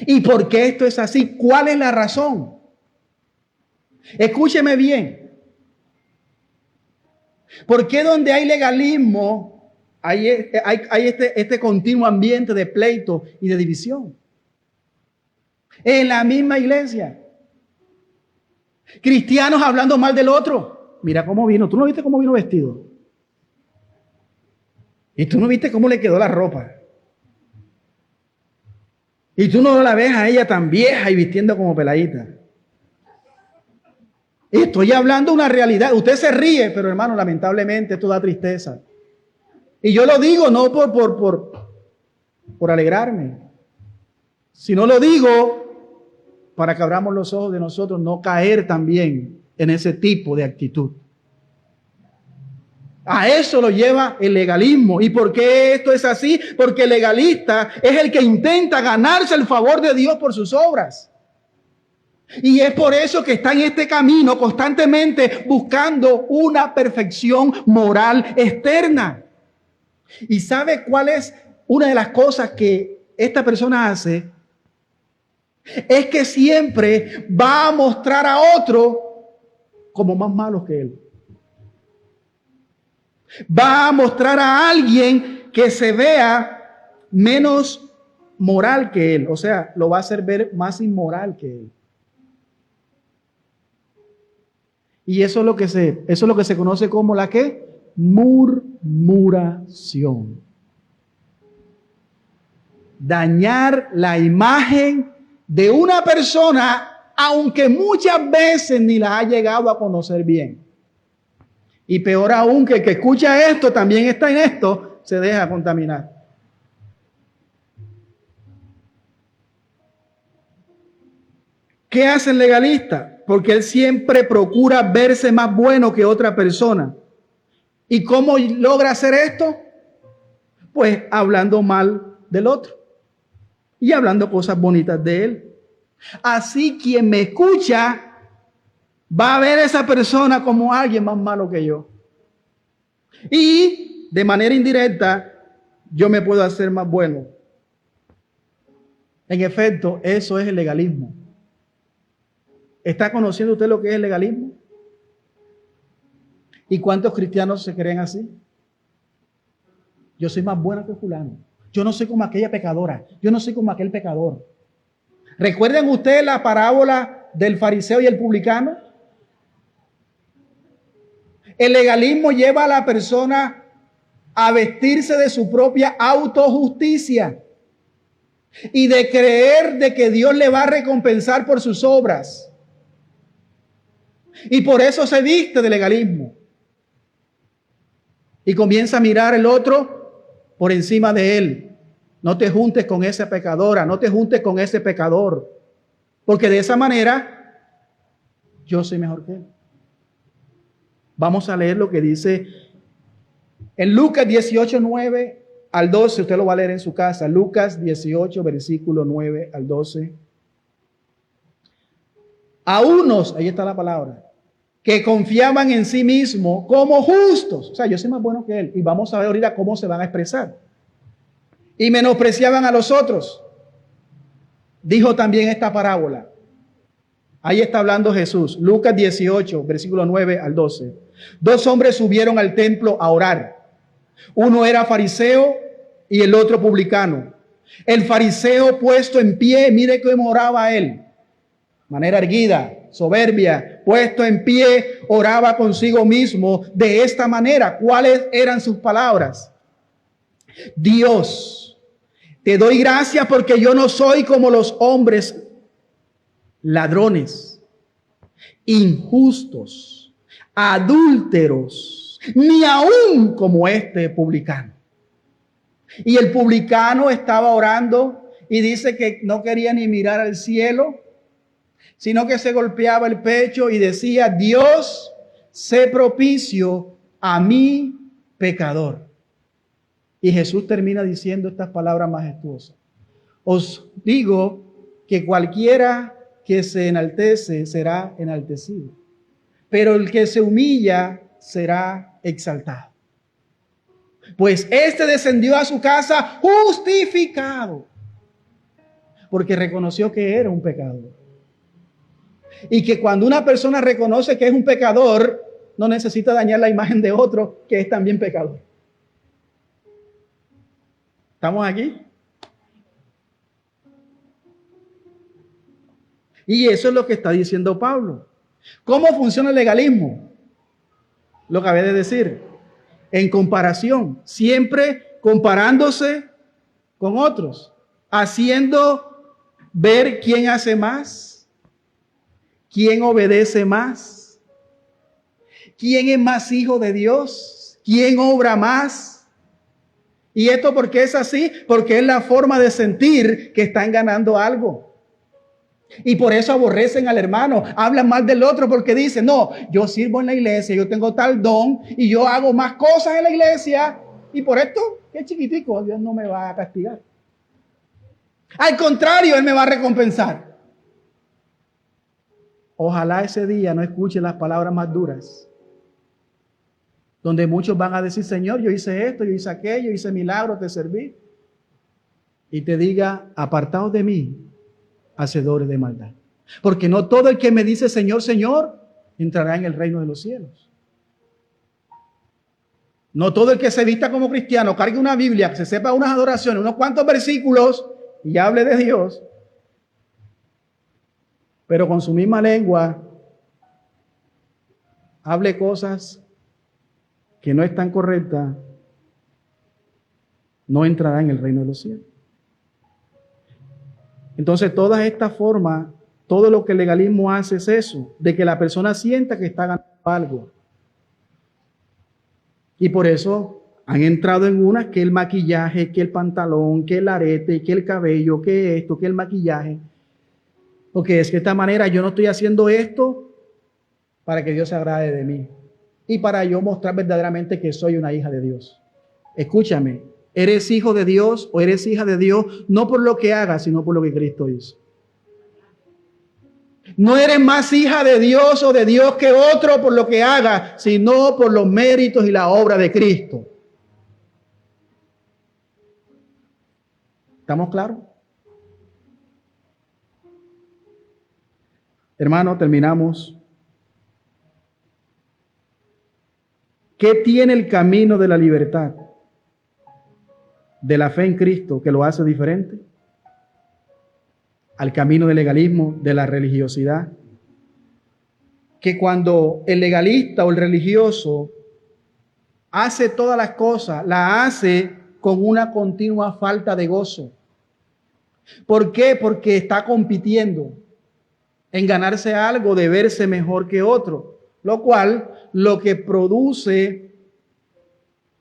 ¿Y por qué esto es así? ¿Cuál es la razón? Escúcheme bien. ¿Por qué donde hay legalismo hay este continuo ambiente de pleito y de división? En la misma iglesia. Cristianos hablando mal del otro. Mira cómo vino. ¿Tú no viste cómo vino vestido? Y tú no viste cómo le quedó la ropa. Y tú no la ves a ella tan vieja y vistiendo como peladita. Estoy hablando una realidad. Usted se ríe, pero hermano, lamentablemente esto da tristeza. Y yo lo digo no por alegrarme. Si no lo digo, para que abramos los ojos de nosotros, no caer también en ese tipo de actitud. A eso lo lleva el legalismo. ¿Y por qué esto es así? Porque el legalista es el que intenta ganarse el favor de Dios por sus obras. Y es por eso que está en este camino constantemente buscando una perfección moral externa. ¿Y sabe cuál es una de las cosas que esta persona hace? Es que siempre va a mostrar a otro como más malos que él. Va a mostrar a alguien que se vea menos moral que él. O sea, lo va a hacer ver más inmoral que él. Y eso es lo que se conoce como la ¿qué? Murmuración. Dañar la imagen de una persona, aunque muchas veces ni la ha llegado a conocer bien. Y peor aún, que el que escucha esto, también está en esto, se deja contaminar. ¿Qué hace el legalista? Porque él siempre procura verse más bueno que otra persona. ¿Y cómo logra hacer esto? Pues hablando mal del otro y hablando cosas bonitas de él. Así quien me escucha va a ver a esa persona como alguien más malo que yo. Y de manera indirecta, yo me puedo hacer más bueno. En efecto, eso es el legalismo. ¿Está conociendo usted lo que es el legalismo? ¿Y cuántos cristianos se creen así? Yo soy más buena que fulano. Yo no soy como aquella pecadora. Yo no soy como aquel pecador. ¿Recuerdan ustedes la parábola del fariseo y el publicano? El legalismo lleva a la persona a vestirse de su propia autojusticia y de creer de que Dios le va a recompensar por sus obras. Y por eso se viste de legalismo. Y comienza a mirar el otro por encima de él. No te juntes con esa pecadora, no te juntes con ese pecador. Porque de esa manera yo soy mejor que él. Vamos a leer lo que dice en Lucas 18, 9 al 12. Usted lo va a leer en su casa. Lucas 18, versículo 9 al 12. A unos, ahí está la palabra, que confiaban en sí mismos como justos. O sea, yo soy más bueno que él. Y vamos a ver ahorita cómo se van a expresar. Y menospreciaban a los otros. Dijo también esta parábola. Ahí está hablando Jesús. Lucas 18, versículo 9 al 12. Dos hombres subieron al templo a orar. Uno era fariseo y el otro publicano. El fariseo puesto en pie, mire cómo oraba él. Manera erguida, soberbia, puesto en pie, oraba consigo mismo de esta manera. ¿Cuáles eran sus palabras? Dios, te doy gracias porque yo no soy como los hombres ladrones, injustos, adúlteros, ni aún como este publicano. Y el publicano estaba orando y dice que no quería ni mirar al cielo, sino que se golpeaba el pecho y decía: Dios, sé propicio a mi pecador. Y Jesús termina diciendo estas palabras majestuosas: os digo que cualquiera que se enaltece será enaltecido, pero el que se humilla será exaltado. Pues este descendió a su casa justificado, porque reconoció que era un pecador. Y que cuando una persona reconoce que es un pecador, no necesita dañar la imagen de otro que es también pecador. ¿Estamos aquí? Y eso es lo que está diciendo Pablo. ¿Cómo funciona el legalismo? Lo acabé de decir. En comparación, siempre comparándose con otros, haciendo ver quién hace más, quién obedece más, quién es más hijo de Dios, quién obra más, ¿Y esto por qué es así? Porque es la forma de sentir que están ganando algo. Y por eso aborrecen al hermano, hablan mal del otro porque dicen, no, yo sirvo en la iglesia, yo tengo tal don y yo hago más cosas en la iglesia y por esto, que es chiquitico, Dios no me va a castigar. Al contrario, Él me va a recompensar. Ojalá ese día no escuchen las palabras más duras, donde muchos van a decir, Señor, yo hice esto, yo hice aquello, hice milagros, te serví. Y te diga, apartaos de mí, hacedores de maldad. Porque no todo el que me dice Señor, Señor, entrará en el reino de los cielos. No todo el que se vista como cristiano, cargue una Biblia, que se sepa unas adoraciones, unos cuantos versículos y hable de Dios, pero con su misma lengua hable cosas que no están correctas, no entrará en el reino de los cielos. Entonces, todas estas formas, todo lo que el legalismo hace es eso, de que la persona sienta que está ganando algo. Y por eso han entrado en unas que el maquillaje, que el pantalón, que el arete, que el cabello, que esto, que el maquillaje. Porque es que de esta manera yo no estoy haciendo esto para que Dios se agrade de mí. Y para yo mostrar verdaderamente que soy una hija de Dios. Escúchame, eres hijo de Dios o eres hija de Dios, no por lo que hagas, sino por lo que Cristo hizo. No eres más hija de Dios o de Dios que otro por lo que haga, sino por los méritos y la obra de Cristo. ¿Estamos claros? Hermano, terminamos. ¿Qué tiene el camino de la libertad, de la fe en Cristo, que lo hace diferente al camino del legalismo, de la religiosidad? Que cuando el legalista o el religioso hace todas las cosas, la hace con una continua falta de gozo. ¿Por qué? Porque está compitiendo en ganarse algo, de verse mejor que otro, lo cual lo que produce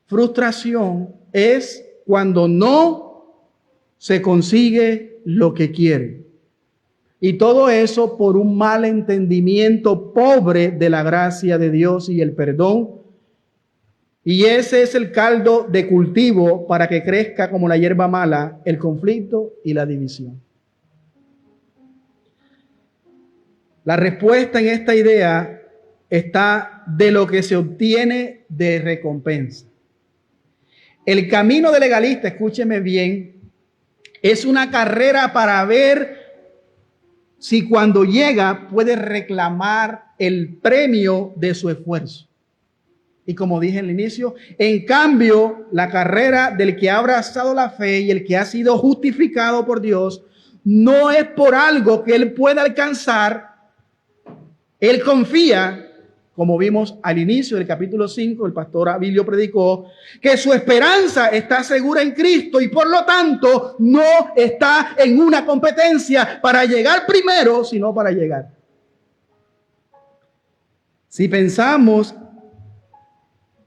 frustración es cuando no se consigue lo que quiere. Y todo eso por un mal entendimiento pobre de la gracia de Dios y el perdón. Y ese es el caldo de cultivo para que crezca como la hierba mala el conflicto y la división. La respuesta en esta idea está de lo que se obtiene de recompensa. El camino del legalista, escúcheme bien, es una carrera para ver si cuando llega puede reclamar el premio de su esfuerzo. Y como dije al inicio, en cambio, la carrera del que ha abrazado la fe y el que ha sido justificado por Dios, no es por algo que él pueda alcanzar. Él confía, como vimos al inicio del capítulo 5, el pastor Abilio predicó, que su esperanza está segura en Cristo y por lo tanto no está en una competencia para llegar primero, sino para llegar. Si pensamos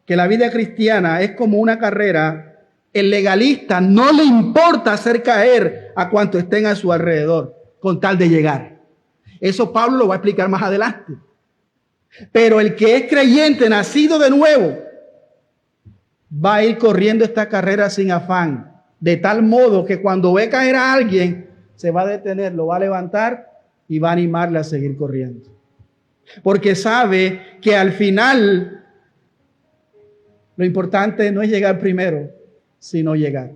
que la vida cristiana es como una carrera, el legalista no le importa hacer caer a cuantos estén a su alrededor con tal de llegar. Eso Pablo lo va a explicar más adelante. Pero el que es creyente, nacido de nuevo, va a ir corriendo esta carrera sin afán, de tal modo que cuando ve caer a alguien, se va a detener, lo va a levantar y va a animarle a seguir corriendo. Porque sabe que al final lo importante no es llegar primero, sino llegar.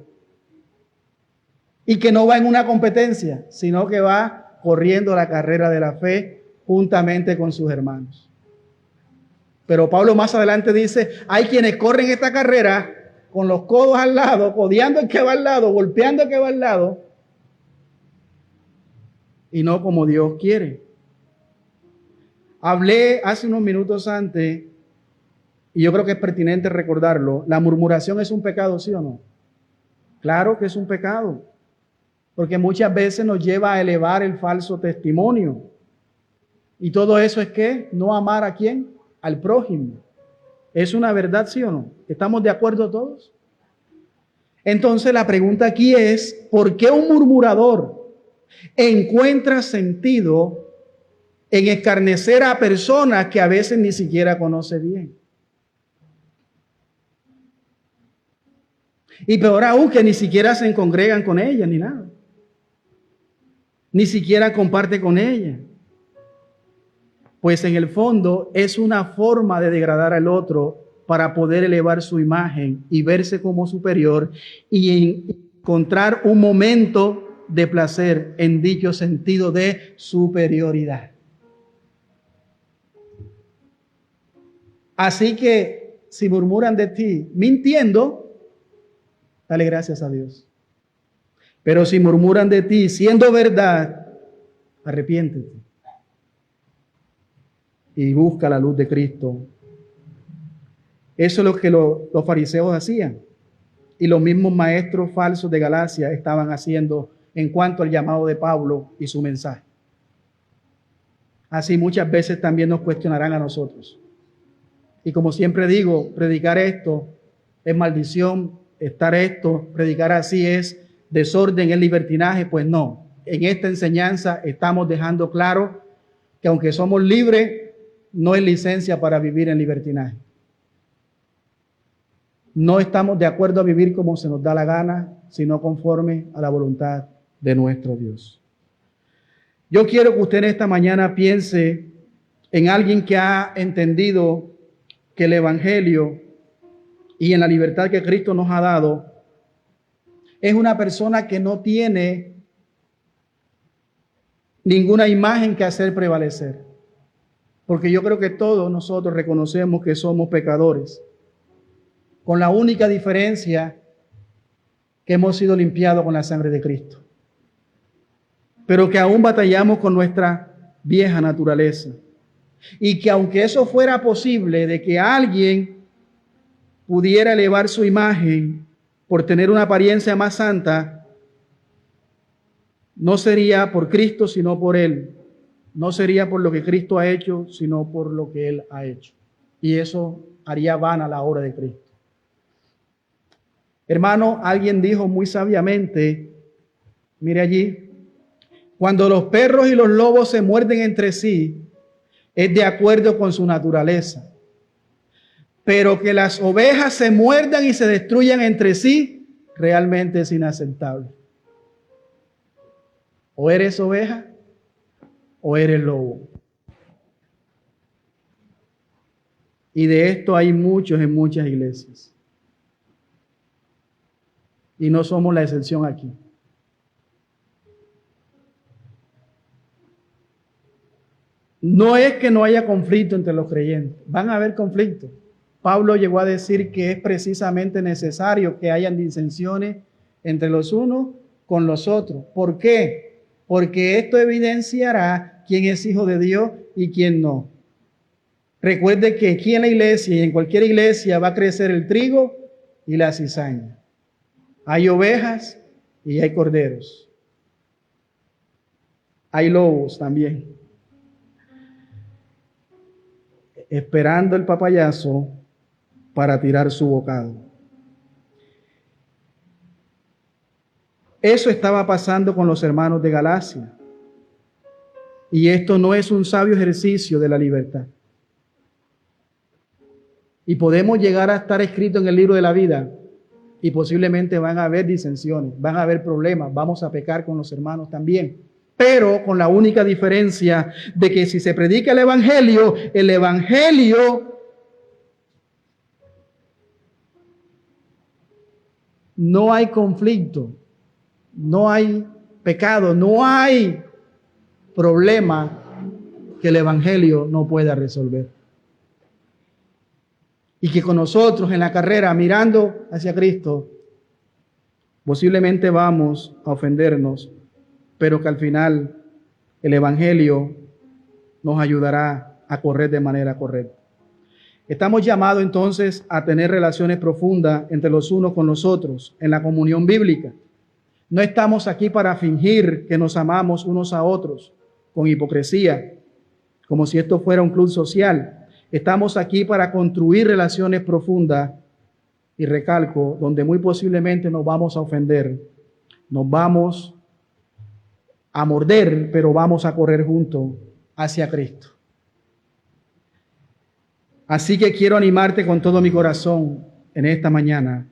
Y que no va en una competencia, sino que va corriendo la carrera de la fe juntamente con sus hermanos. Pero Pablo más adelante dice, hay quienes corren esta carrera con los codos al lado, codeando el que va al lado, golpeando el que va al lado, y no como Dios quiere. Hablé hace unos minutos antes, y yo creo que es pertinente recordarlo, la murmuración es un pecado, ¿sí o no? Claro que es un pecado, porque muchas veces nos lleva a elevar el falso testimonio. Y todo eso es ¿qué? No amar a ¿quién? Al prójimo. ¿Es una verdad, sí o no? ¿Estamos de acuerdo todos? Entonces la pregunta aquí es, ¿por qué un murmurador encuentra sentido en escarnecer a personas que a veces ni siquiera conoce bien? Y peor aún, que ni siquiera se congregan con ella ni nada. Ni siquiera comparte con ella. Pues en el fondo es una forma de degradar al otro para poder elevar su imagen y verse como superior y encontrar un momento de placer en dicho sentido de superioridad. Así que si murmuran de ti mintiendo, dale gracias a Dios. Pero si murmuran de ti siendo verdad, arrepiéntete y busca la luz de Cristo. Eso es lo que los fariseos hacían y los mismos maestros falsos de Galacia estaban haciendo en cuanto al llamado de Pablo y su mensaje. Así muchas veces también nos cuestionarán a nosotros. Y como siempre digo, predicar esto es maldición, predicar así es desorden, es libertinaje. Pues no, en esta enseñanza estamos dejando claro que aunque somos libres, no es licencia para vivir en libertinaje. No estamos de acuerdo a vivir como se nos da la gana, sino conforme a la voluntad de nuestro Dios. Yo quiero que usted en esta mañana piense en alguien que ha entendido que el Evangelio y en la libertad que Cristo nos ha dado es una persona que no tiene ninguna imagen que hacer prevalecer. Porque yo creo que todos nosotros reconocemos que somos pecadores, con la única diferencia que hemos sido limpiados con la sangre de Cristo. Pero que aún batallamos con nuestra vieja naturaleza. Y que aunque eso fuera posible, de que alguien pudiera elevar su imagen por tener una apariencia más santa, no sería por Cristo, sino por Él. No sería por lo que Cristo ha hecho, sino por lo que Él ha hecho. Y eso haría vana la obra de Cristo. Hermano, alguien dijo muy sabiamente, mire allí, cuando los perros y los lobos se muerden entre sí, es de acuerdo con su naturaleza. Pero que las ovejas se muerdan y se destruyan entre sí, realmente es inaceptable. O eres oveja o eres lobo. Y de esto hay muchos en muchas iglesias. Y no somos la excepción aquí. No es que no haya conflicto entre los creyentes. Van a haber conflictos. Pablo llegó a decir que es precisamente necesario que hayan disensiones entre los unos con los otros. ¿Por qué? Porque esto evidenciará quién es hijo de Dios y quién no. Recuerde que aquí en la iglesia y en cualquier iglesia va a crecer el trigo y la cizaña. Hay ovejas y hay corderos. Hay lobos también. Esperando el papayazo para tirar su bocado. Eso estaba pasando con los hermanos de Galacia. Y esto no es un sabio ejercicio de la libertad. Y podemos llegar a estar escrito en el libro de la vida y posiblemente van a haber disensiones, van a haber problemas, vamos a pecar con los hermanos también. Pero con la única diferencia de que si se predica el Evangelio no hay conflicto, no hay pecado, no hay problema que el Evangelio no pueda resolver. Y que con nosotros en la carrera, mirando hacia Cristo, posiblemente vamos a ofendernos, pero que al final el Evangelio nos ayudará a correr de manera correcta. Estamos llamados entonces a tener relaciones profundas entre los unos con los otros en la comunión bíblica. No estamos aquí para fingir que nos amamos unos a otros con hipocresía, como si esto fuera un club social. Estamos aquí para construir relaciones profundas y recalco, donde muy posiblemente nos vamos a ofender, nos vamos a morder, pero vamos a correr juntos hacia Cristo. Así que quiero animarte con todo mi corazón en esta mañana,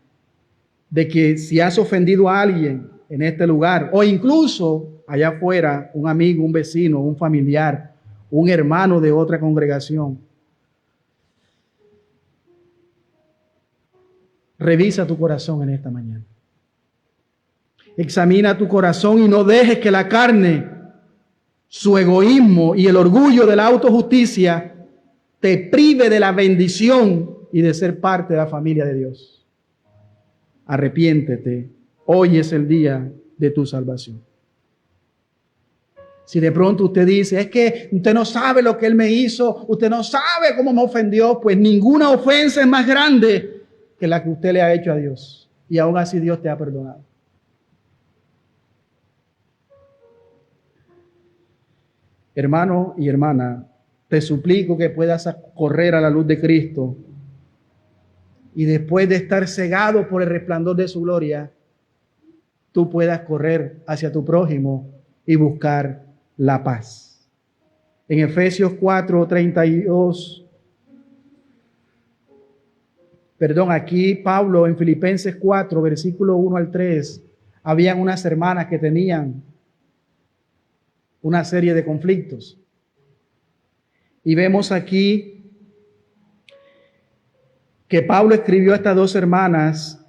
de que si has ofendido a alguien en este lugar, o incluso allá afuera, un amigo, un vecino, un familiar, un hermano de otra congregación, revisa tu corazón en esta mañana. Examina tu corazón y no dejes que la carne, su egoísmo y el orgullo de la autojusticia te prive de la bendición y de ser parte de la familia de Dios. Arrepiéntete. Hoy es el día de tu salvación. Si de pronto usted dice, es que usted no sabe lo que Él me hizo, usted no sabe cómo me ofendió, pues ninguna ofensa es más grande que la que usted le ha hecho a Dios. Y aún así Dios te ha perdonado. Hermano y hermana, te suplico que puedas correr a la luz de Cristo y después de estar cegado por el resplandor de su gloria, tú puedas correr hacia tu prójimo y buscar la paz. En Efesios 4:32, aquí Pablo en Filipenses 4, versículo 1 al 3, habían unas hermanas que tenían una serie de conflictos. Y vemos aquí que Pablo escribió a estas dos hermanas,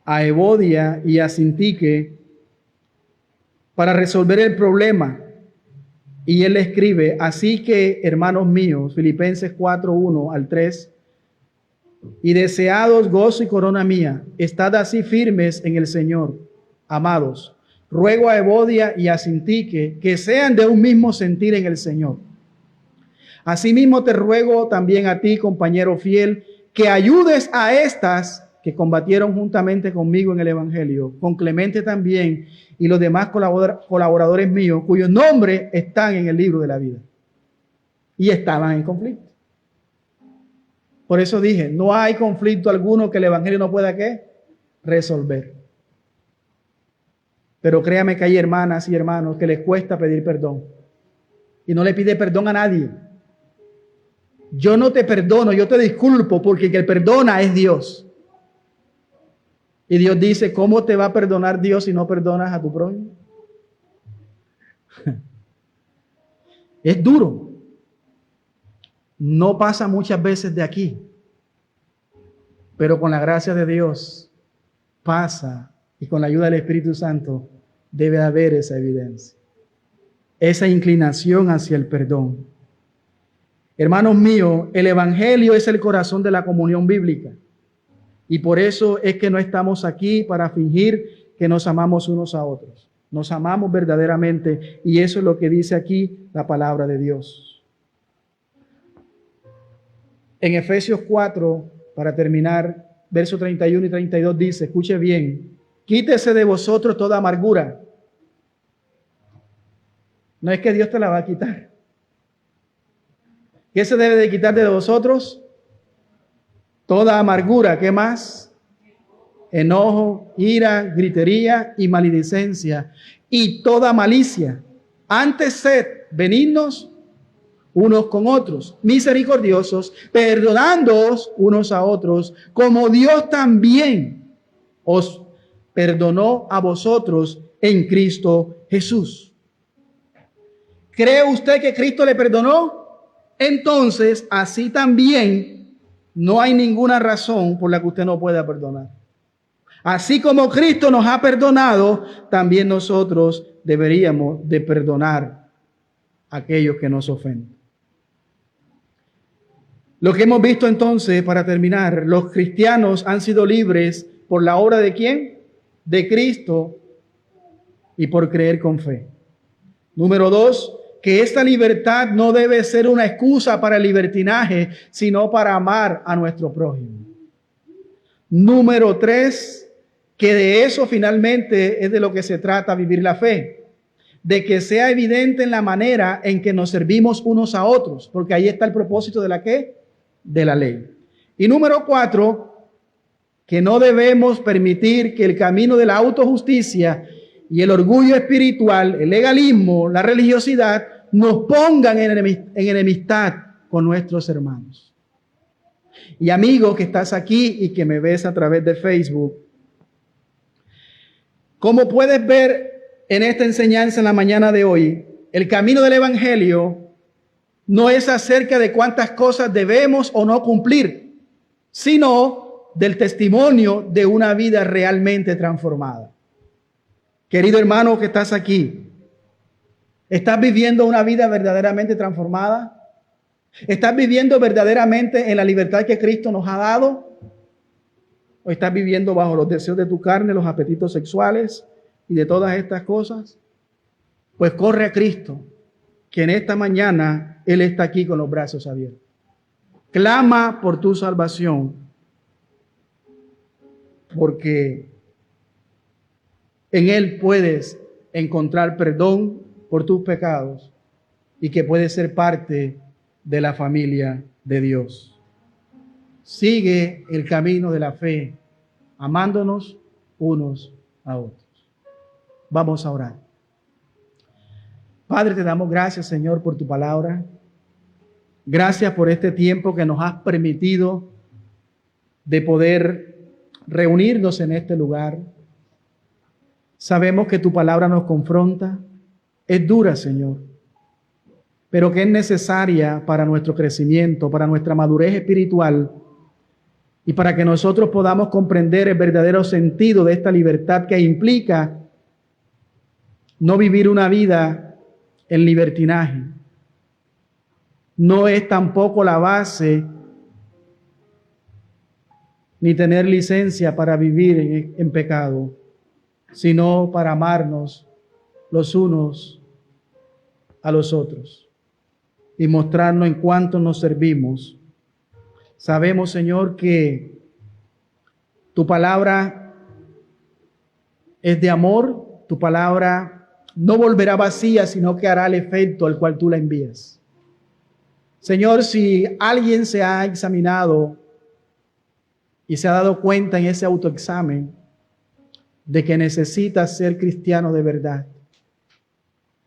a Evodia y a Sintique, para resolver el problema. Y él escribe, así que, hermanos míos, Filipenses 4, 1 al 3, y deseados gozo y corona mía, estad así firmes en el Señor, amados. Ruego a Evodia y a Sintique que sean de un mismo sentir en el Señor. Asimismo te ruego también a ti, compañero fiel, que ayudes a estas que combatieron juntamente conmigo en el Evangelio, con Clemente también y los demás colaboradores míos, cuyos nombres están en el libro de la vida. Y estaban en conflicto. Por eso dije, no hay conflicto alguno que el Evangelio no pueda, ¿qué? Resolver. Pero créame que hay hermanas y hermanos que les cuesta pedir perdón. Y no le pide perdón a nadie. Yo no te perdono, yo te disculpo, porque el que perdona es Dios. Y Dios dice, ¿cómo te va a perdonar Dios si no perdonas a tu prójimo? Es duro. No pasa muchas veces de aquí. Pero con la gracia de Dios pasa, y con la ayuda del Espíritu Santo debe haber esa evidencia. Esa inclinación hacia el perdón. Hermanos míos, el Evangelio es el corazón de la comunión bíblica. Y por eso es que no estamos aquí para fingir que nos amamos unos a otros. Nos amamos verdaderamente y eso es lo que dice aquí la palabra de Dios. En Efesios 4, para terminar, versos 31 y 32 dice, escuche bien, quítese de vosotros toda amargura. No es que Dios te la va a quitar. ¿Qué se debe de quitar de vosotros? Toda amargura. ¿Qué más? Enojo, ira, gritería y maledicencia. Y toda malicia. Antes sed benignos unos con otros, misericordiosos, perdonándoos unos a otros, como Dios también os perdonó a vosotros en Cristo Jesús. ¿Cree usted que Cristo le perdonó? Entonces, así también no hay ninguna razón por la que usted no pueda perdonar. Así como Cristo nos ha perdonado, también nosotros deberíamos de perdonar a aquellos que nos ofenden. Lo que hemos visto entonces, para terminar, los cristianos han sido libres por la obra ¿de quién? De Cristo y por creer con fe. Número 2, que esta libertad no debe ser una excusa para el libertinaje, sino para amar a nuestro prójimo. Número 3, que de eso finalmente es de lo que se trata vivir la fe. De que sea evidente en la manera en que nos servimos unos a otros, porque ahí está el propósito de la ¿qué? De la ley. Y número 4, que no debemos permitir que el camino de la autojusticia y el orgullo espiritual, el legalismo, la religiosidad, nos pongan en enemistad con nuestros hermanos. Y amigo que estás aquí y que me ves a través de Facebook, como puedes ver en esta enseñanza en la mañana de hoy, el camino del Evangelio no es acerca de cuántas cosas debemos o no cumplir, sino del testimonio de una vida realmente transformada. Querido hermano que estás aquí, ¿estás viviendo una vida verdaderamente transformada? ¿Estás viviendo verdaderamente en la libertad que Cristo nos ha dado? ¿O estás viviendo bajo los deseos de tu carne, los apetitos sexuales y de todas estas cosas? Pues corre a Cristo, que en esta mañana Él está aquí con los brazos abiertos. Clama por tu salvación, porque en Él puedes encontrar perdón por tus pecados y que puedes ser parte de la familia de Dios. Sigue el camino de la fe, amándonos unos a otros. Vamos a orar. Padre, te damos gracias, Señor, por tu palabra. Gracias por este tiempo que nos has permitido de poder reunirnos en este lugar. Sabemos que tu palabra nos confronta. Es dura, Señor, pero que es necesaria para nuestro crecimiento, para nuestra madurez espiritual y para que nosotros podamos comprender el verdadero sentido de esta libertad que implica no vivir una vida en libertinaje. No es tampoco la base ni tener licencia para vivir en pecado, sino para amarnos los unos a los otros y mostrarnos en cuánto nos servimos. Sabemos, Señor, que tu palabra es de amor, tu palabra no volverá vacía, sino que hará el efecto al cual tú la envías. Señor, si alguien se ha examinado y se ha dado cuenta en ese autoexamen de que necesita ser cristiano de verdad,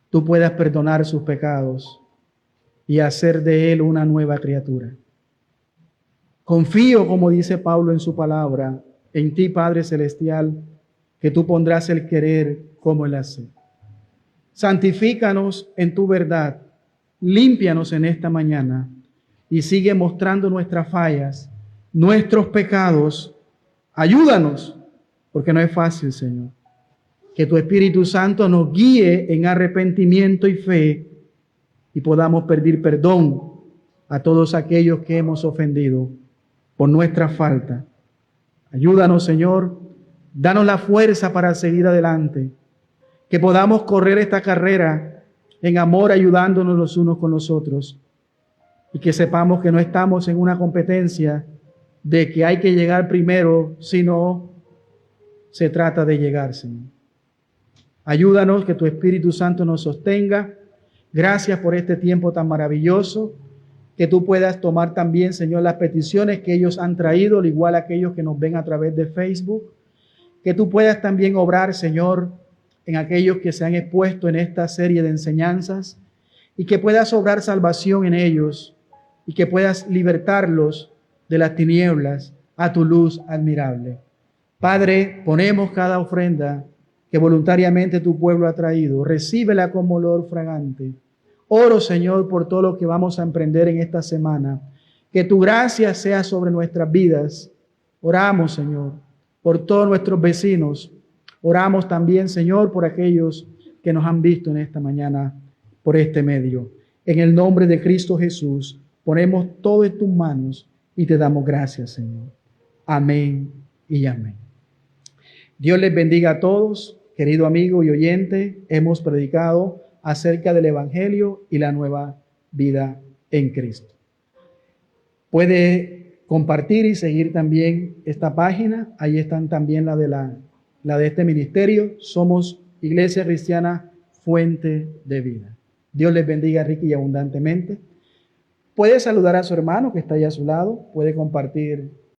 tú puedas perdonar sus pecados y hacer de él una nueva criatura. Confío, como dice Pablo en su palabra, en ti, Padre Celestial, que tú pondrás el querer como el hacer. Santifícanos en tu verdad, límpianos en esta mañana y sigue mostrando nuestras fallas, nuestros pecados. Ayúdanos, porque no es fácil, Señor. Que tu Espíritu Santo nos guíe en arrepentimiento y fe y podamos pedir perdón a todos aquellos que hemos ofendido por nuestra falta. Ayúdanos, Señor, danos la fuerza para seguir adelante, que podamos correr esta carrera en amor, ayudándonos los unos con los otros, y que sepamos que no estamos en una competencia de que hay que llegar primero, sino se trata de llegar, Señor. Ayúdanos, que tu Espíritu Santo nos sostenga. Gracias por este tiempo tan maravilloso, que tú puedas tomar también, Señor, las peticiones que ellos han traído, al igual aquellos que nos ven a través de Facebook, que tú puedas también obrar, Señor, en aquellos que se han expuesto en esta serie de enseñanzas, y que puedas obrar salvación en ellos, y que puedas libertarlos de las tinieblas a tu luz admirable. Padre, ponemos cada ofrenda que voluntariamente tu pueblo ha traído, recíbela como olor fragante. Oro, Señor, por todo lo que vamos a emprender en esta semana, que tu gracia sea sobre nuestras vidas. Oramos, Señor, por todos nuestros vecinos. Oramos también, Señor, por aquellos que nos han visto en esta mañana por este medio. En el nombre de Cristo Jesús, ponemos todo en tus manos y te damos gracias, Señor. Amén y amén. Dios les bendiga a todos. Querido amigo y oyente, hemos predicado acerca del Evangelio y la nueva vida en Cristo. Puede compartir y seguir también esta página. Ahí están también la de este ministerio. Somos Iglesia Cristiana Fuente de Vida. Dios les bendiga rica y abundantemente. Puede saludar a su hermano que está ahí a su lado. Puede compartir